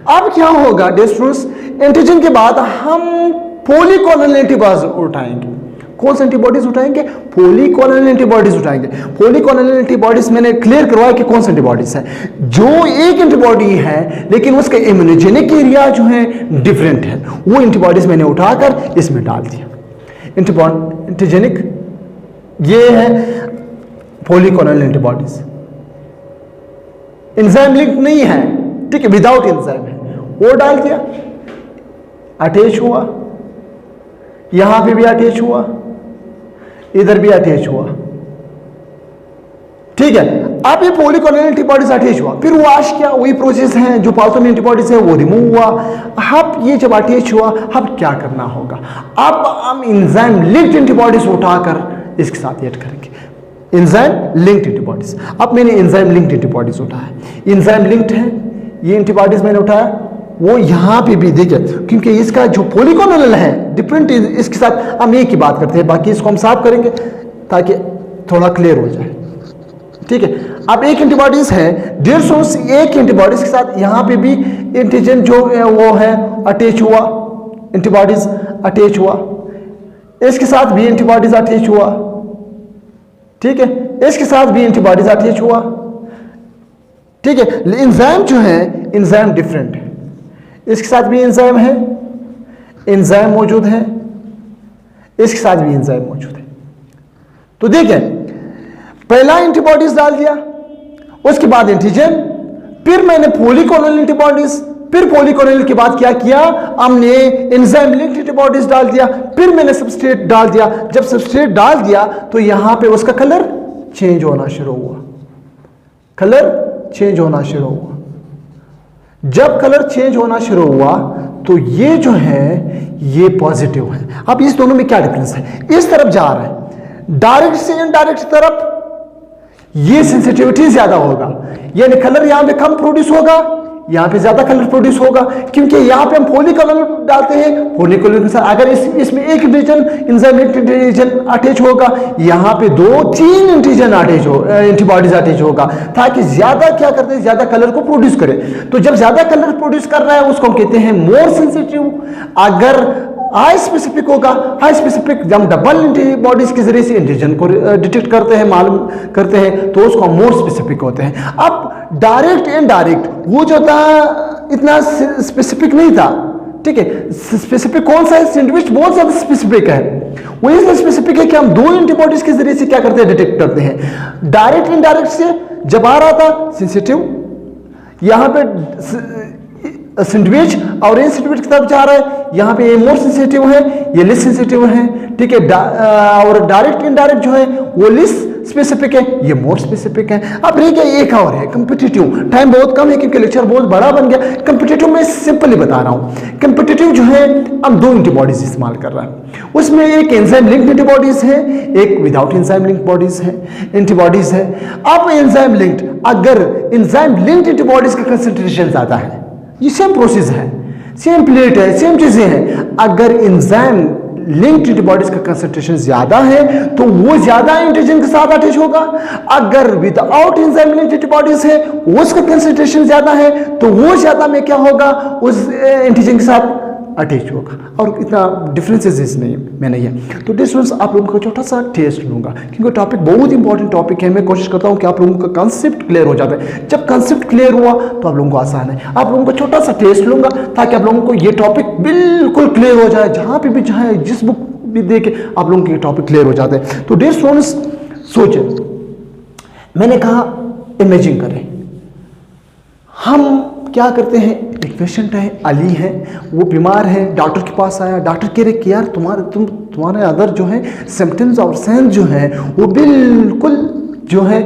अब क्या होगा डियर स्टूडेंट्स, एंटीजन के बाद हम पॉलीक्लोनल एंटीबॉडीज उठाएंगे। कौन सी एंटीबॉडीज उठाएंगे, पॉलीक्लोनल एंटीबॉडीज उठाएंगे। पॉलीक्लोनल एंटीबॉडीज मैंने क्लियर करवाया कि कौन सी एंटीबॉडीज है। जो एक एंटीबॉडी है लेकिन उसका इम्यूनोजेनिक एरिया जो है डिफरेंट है, वो एंटीबॉडीज मैंने उठाकर इसमें डाल दिया। एंटीजेनिक ये है पॉलीक्लोनल एंटीबॉडीज, एंजाइम लिंक नहीं है, ठीक है, विदाउट एंजाइम है, वो डाल दिया, अटैच हुआ, यहां पे भी अटैच हुआ, इधर भी अटैच हुआ, ठीक है। अब ये पॉलीक्लोनल एंटीबॉडीज अटैच हुआ, फिर वॉश किया, वही प्रोसेस है, जो पालतू में एंटीबॉडीज है वो रिमूव हुआ। अब ये जब अटैच हुआ, अब क्या करना होगा, अब हम एंजाइम लिंक्ड एंटीबॉडीज उठाकर इसके साथ ऐड करेंगे, एंजाइम लिंक्ड एंटीबॉडीज। अब मैंने एंजाइम लिंक्ड एंटीबॉडीज उठाया, एंजाइम लिंक्ड है, ये एंटीबॉडीज मैंने उठाया, वो यहां पे भी देखिए, क्योंकि इसका जो पॉलीक्लोनल है डिफरेंट, इसके साथ हम एक ही बात करते हैं, बाकी इसको हम साफ करेंगे ताकि थोड़ा क्लियर हो जाए, ठीक है। अब एक एंटीबॉडीज है, 150 एक एंटीबॉडीज के साथ यहां पे भी एंटीजन जो है वो है अटैच हुआ, एंटीबॉडीज अटैच हुआ, इसके साथ भी एंटीबॉडीज अटैच हुआ, ठीक है, इसके साथ भी एंटीबॉडीज अटैच हुआ, ठीक है। एंजाइम जो है एंजाइम डिफरेंट है, इसके साथ भी एंजाइम है, एंजाइम मौजूद है, इसके साथ भी एंजाइम मौजूद है। तो देखिए, पहला एंटीबॉडीज डाल दिया, उसके बाद एंटीजन, फिर मैंने पॉलीक्लोनल एंटीबॉडीज, फिर पॉलीक्लोनल के बाद क्या किया, हमने एंजाइम लिंक्ड एंटीबॉडीज डाल दिया, फिर मैंने सबस्ट्रेट डाल दिया। जब सबस्ट्रेट डाल दिया तो यहां पे उसका कलर चेंज होना शुरू हुआ, कलर चेंज होना शुरू हुआ। जब कलर चेंज होना शुरू हुआ तो ये जो है ये पॉजिटिव है। अब इस दोनों में क्या डिफरेंस है, इस तरफ जा रहा है, डायरेक्ट से इनडायरेक्ट तरफ ये सेंसिटिविटी ज्यादा होगा, यानी कलर यहां पे कम प्रोड्यूस होगा, यहाँ पे ज्यादा कलर प्रोड्यूस होगा, क्योंकि यहाँ पे हम फॉलिकलर डालते हैं, फॉलिकलर के साथ अगर इसमें एक एंटीजन एंजाइम एंटीजन अटैच होगा, यहाँ पे 2-3 एंटीजन अटैच हो, एंटीबॉडीज अटैच होगा, ताकि ज्यादा क्या करते हैं, ज्यादा कलर को प्रोड्यूस करे। तो जब ज्यादा कलर प्रोड्यूस कर रहा है उसको हम कहते हैं मोर सेंसिटिव। अगर हाई स्पेसिफिक होगा, हाई स्पेसिफिक जब डबल एंटीबॉडीज के जरिए से एंटीजन को डिटेक्ट करते हैं, मालूम करते हैं, तो उसको मोर स्पेसिफिक होते हैं। अब डायरेक्ट इनडायरेक्ट वो जो था इतना स्पेसिफिक नहीं था, ठीक है। स्पेसिफिक कौन सा है, सैंडविच बहुत ज्यादा स्पेसिफिक है। वो इसलिए स्पेसिफिक है कि हम 2 एंटीबॉडीज के जरिए से क्या करते हैं, डिटेक्ट करते हैं। डायरेक्ट इनडायरेक्ट से जब आ रहा था सेंसिटिव, यहां पे सैंडविच और इन सैंडविच की तरफ जा रहा है, यहाँ पे ये मोर सेंसिटिव है, ये लेस सेंसिटिव है, ठीक है। और डायरेक्ट इनडायरेक्ट जो है वो लेस स्पेसिफिक है, ये मोर स्पेसिफिक है। अब रह गया एक और है कम्पिटिटिव। टाइम बहुत कम है क्योंकि लेक्चर बहुत बड़ा बन गया। कम्पिटिटिव मैं सिंपली बता रहा हूँ। कम्पिटिटिव जो है हम 2 एंटीबॉडीज इस्तेमाल कर रहे हैं, उसमें एक एंजाइम लिंक्ड एंटीबॉडीज है, एक विदाउट एंजाइम लिंक्ड बॉडीज है, एंटीबॉडीज है। अब एंजाइम लिंक्ड, अगर एंजाइम लिंक्ड एंटीबॉडीज का कंसंट्रेशन ज्यादा है, ये सेम प्रोसेस है, सेम प्लेट है, सेम चीजें हैं। अगर एंजाइम लिंक्ड एंटीबॉडीज का कंसंट्रेशन ज्यादा है तो वो ज्यादा एंटीजन के साथ अटैच होगा। अगर विदाउट एंजाइम लिंक्ड एंटीबॉडीज है, उसका कंसंट्रेशन ज्यादा है तो वो ज्यादा में क्या होगा, उस एंटीजन के साथ अटैच होगा। और इतना डिफरेंसेस इसमें नहीं है। तो डिफरेंस आप लोगों का छोटा सा टेस्ट लूंगा, क्योंकि टॉपिक बहुत इंपॉर्टेंट टॉपिक है। मैं कोशिश करता हूं कि आप लोगों का कंसेप्ट क्लियर हो जाता है। जब कंसेप्ट क्लियर हुआ तो आप लोगों को आसान है। आप लोगों को छोटा सा टेस्ट लूंगा ताकि आप लोगों को ये टॉपिक बिल्कुल क्लियर हो जाए। जहां पे भी चाहे जिस बुक भी देखे आप लोगों के टॉपिक क्लियर हो जाते हैं। तो डियर स्टूडेंट्स सोचे, मैंने कहा इमेजिन करें, हम क्या करते हैं, एक पेशेंट है, अली है, वो बीमार है, डॉक्टर के पास आया। डॉक्टर कह रहे कि यार तुम्हारे अंदर जो है सिम्टम्स और साइंस जो है वो बिल्कुल जो है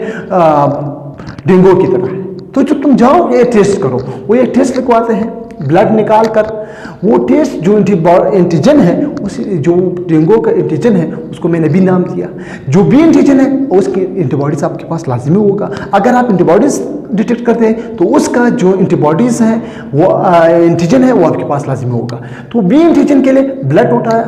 डेंगू की तरह है। तो जो तुम जाओ ये टेस्ट करो। वो एक टेस्ट लिखवाते हैं, ब्लड निकाल कर वो टेस्ट जो एंटीजन है, उस जो डेंगू का एंटीजन है उसको मैंने बी नाम दिया। जो बी एंटीजन है उसकी एंटीबॉडीज आपके पास लाजिमी होगा। अगर आप एंटीबॉडीज डिटेक्ट करते हैं तो उसका जो एंटीबॉडीज है वो एंटीजन है वो आपके पास लाजिमी होगा। तो बी एंटीजन के लिए ब्लड उठाया,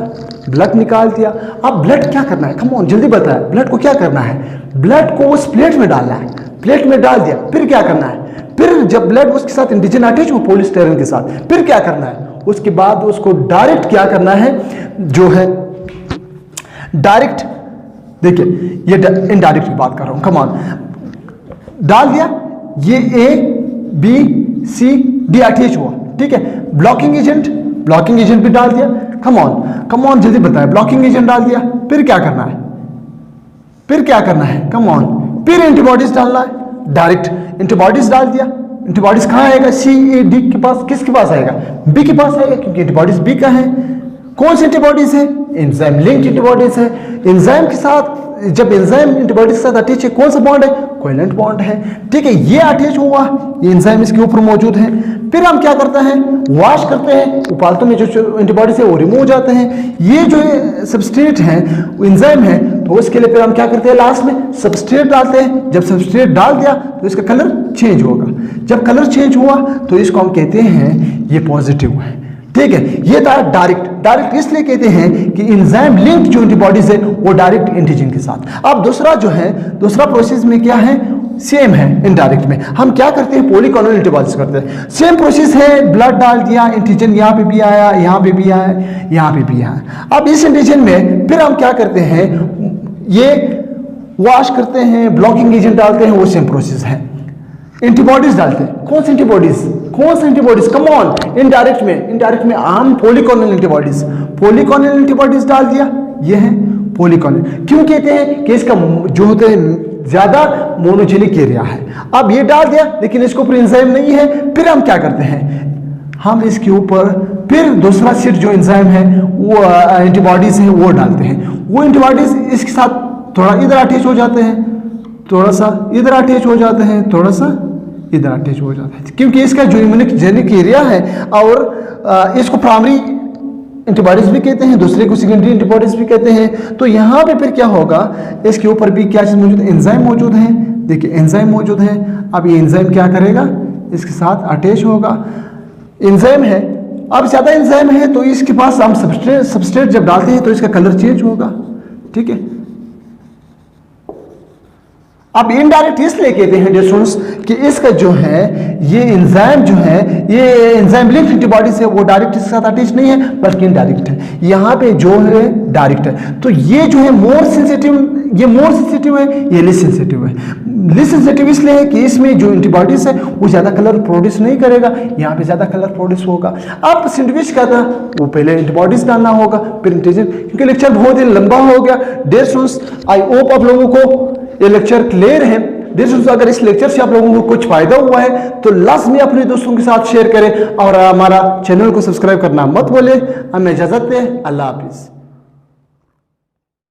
ब्लड निकाल दिया। अब ब्लड क्या करना है, कम ऑन जल्दी बताया, ब्लड को क्या करना है, ब्लड को उस प्लेट में डालना है। प्लेट में डाल दिया, फिर क्या करना है, फिर जब ब्लड उसके साथ एंटीजन अटैच हो पॉलीस्टायरीन के साथ, फिर क्या करना है, उसके बाद उसको डायरेक्ट क्या करना है, जो है डायरेक्ट, देखिए ये इनडायरेक्ट की बात कर रहा हूं, कम ऑन, डाल दिया, ये A B C D attach हुआ, ठीक है। ब्लॉकिंग एजेंट भी डाल दिया, कम ऑन जल्दी बताए, ब्लॉकिंग एजेंट डाल दिया, फिर क्या करना है, कम ऑन, फिर एंटीबॉडीज डालना है, डायरेक्ट एंटीबॉडीज डाल दिया। एंटीबॉडीज कहां आएगा, सी ए डी के पास, किसके पास आएगा, बी के पास आएगा, क्योंकि एंटीबॉडीज बी का है। कौन सी एंटीबॉडीज है, एंजाइम लिंक्ड एंटीबॉडीज है। एंजाइम के साथ, जब एंजाइम एंटीबॉडीज के साथ अटैच है, कौन सा बॉन्ड है, कोवेलेंट बॉन्ड है, ठीक है। ये अटैच हुआ, ये एंजाइम इसके ऊपर मौजूद है। फिर हम क्या करते हैं, वॉश करते हैं, उपालतों में जो एंटीबॉडीज है वो रिमूव हो जाते हैं। ये जो सबस्ट्रेट है, एंजाइम है, तो उसके लिए फिर हम क्या करते हैं, लास्ट में सबस्ट्रेट डालते हैं। जब सबस्ट्रेट डाल दिया तो इसका कलर चेंज होगा। जब कलर चेंज हुआ तो इसको हम कहते हैं ये पॉजिटिव है, ठीक है। ये था डायरेक्ट इसलिए कहते हैं कि एंजाइम लिंक्ड जो एंटीबॉडीज है वो डायरेक्ट एंटीजन के साथ। अब दूसरा प्रोसेस में क्या है, सेम है। इनडायरेक्ट में हम क्या करते हैं, पॉलीक्लोनल एंटीबॉडीज करते हैं। सेम प्रोसेस है, ब्लड डाल दिया, एंटीजन यहाँ पे भी आया, यहाँ पे भी आया, यहाँ पे भी आया। अब इस एंटीजन में फिर हम क्या करते हैं, ये वॉश करते हैं, ब्लॉकिंग एजेंट डालते हैं, वो सेम प्रोसेस है। एंटीबॉडीज डालते हैं, कौन सी एंटीबॉडीज, कम ऑन, इनडायरेक्ट में आम पॉलीक्लोनल एंटीबॉडीज डाल दिया, ये है पॉलीक्लोनल। क्यों कहते हैं कि इसका जो होते हैं ज्यादा मोनोजेनिक एरिया है। अब ये डाल दिया, लेकिन इसके ऊपर एंजाइम नहीं है। फिर हम क्या करते हैं, हम इसके ऊपर फिर दूसरा सेट जो एंजाइम है वो एंटीबॉडीज है वो डालते हैं। वो एंटीबॉडीज इसके साथ थोड़ा इधर अटैच हो जाते हैं, थोड़ा सा इधर अटैच हो जाते हैं, थोड़ा सा इधर अटैच हो जाता है, क्योंकि इसका जो इम्यूनोजेनिक एरिया है, और इसको प्राइमरी एंटीबॉडीज भी कहते हैं, दूसरे को सेकेंडरी एंटीबॉडीज भी कहते हैं। तो यहाँ पे फिर क्या होगा, इसके ऊपर भी क्या चीज मौजूद है, एंजाइम मौजूद है। देखिए एंजाइम मौजूद है। अब ये एंजाइम क्या करेगा, इसके साथ अटैच होगा। एंजाइम है, अब ज़्यादा एंजाइम है तो इसके पास हम सबस्ट्रेट जब डालते हैं तो इसका कलर चेंज होगा। ठीक है, अब इनडायरेक्ट इसलिए कहते हैं डियर स्टूडेंट्स कि इसका जो है ये एंजाइम जो है ये एंजाइम लिंक्ड एंटीबॉडी से वो डायरेक्ट इसके साथ अटैच नहीं है बल्कि इनडायरेक्ट है। यहाँ पे जो है डायरेक्ट है, तो ये जो है मोर सेंसिटिव, ये मोर सेंसिटिव है, ये लेस सेंसिटिव है। लेस सेंसिटिव इसलिए है कि इसमें जो एंटीबॉडीज है वो ज़्यादा कलर प्रोड्यूस नहीं करेगा, यहाँ पे ज़्यादा कलर प्रोड्यूस होगा। अब सैंडविच का था वो पहले एंटीबॉडीज डालना होगा फिर एंटीजन। क्योंकि लेक्चर बहुत ही लंबा हो गया डियर स्टूडेंट्स, आई होप आप लोगों को ये लेक्चर क्लियर है। दोस्तों अगर इस लेक्चर से आप लोगों को कुछ फायदा हुआ है तो लाजमी अपने दोस्तों के साथ शेयर करें और हमारा चैनल को सब्सक्राइब करना मत भूलें। हमें इजाजत दें, अल्लाह हाफिज।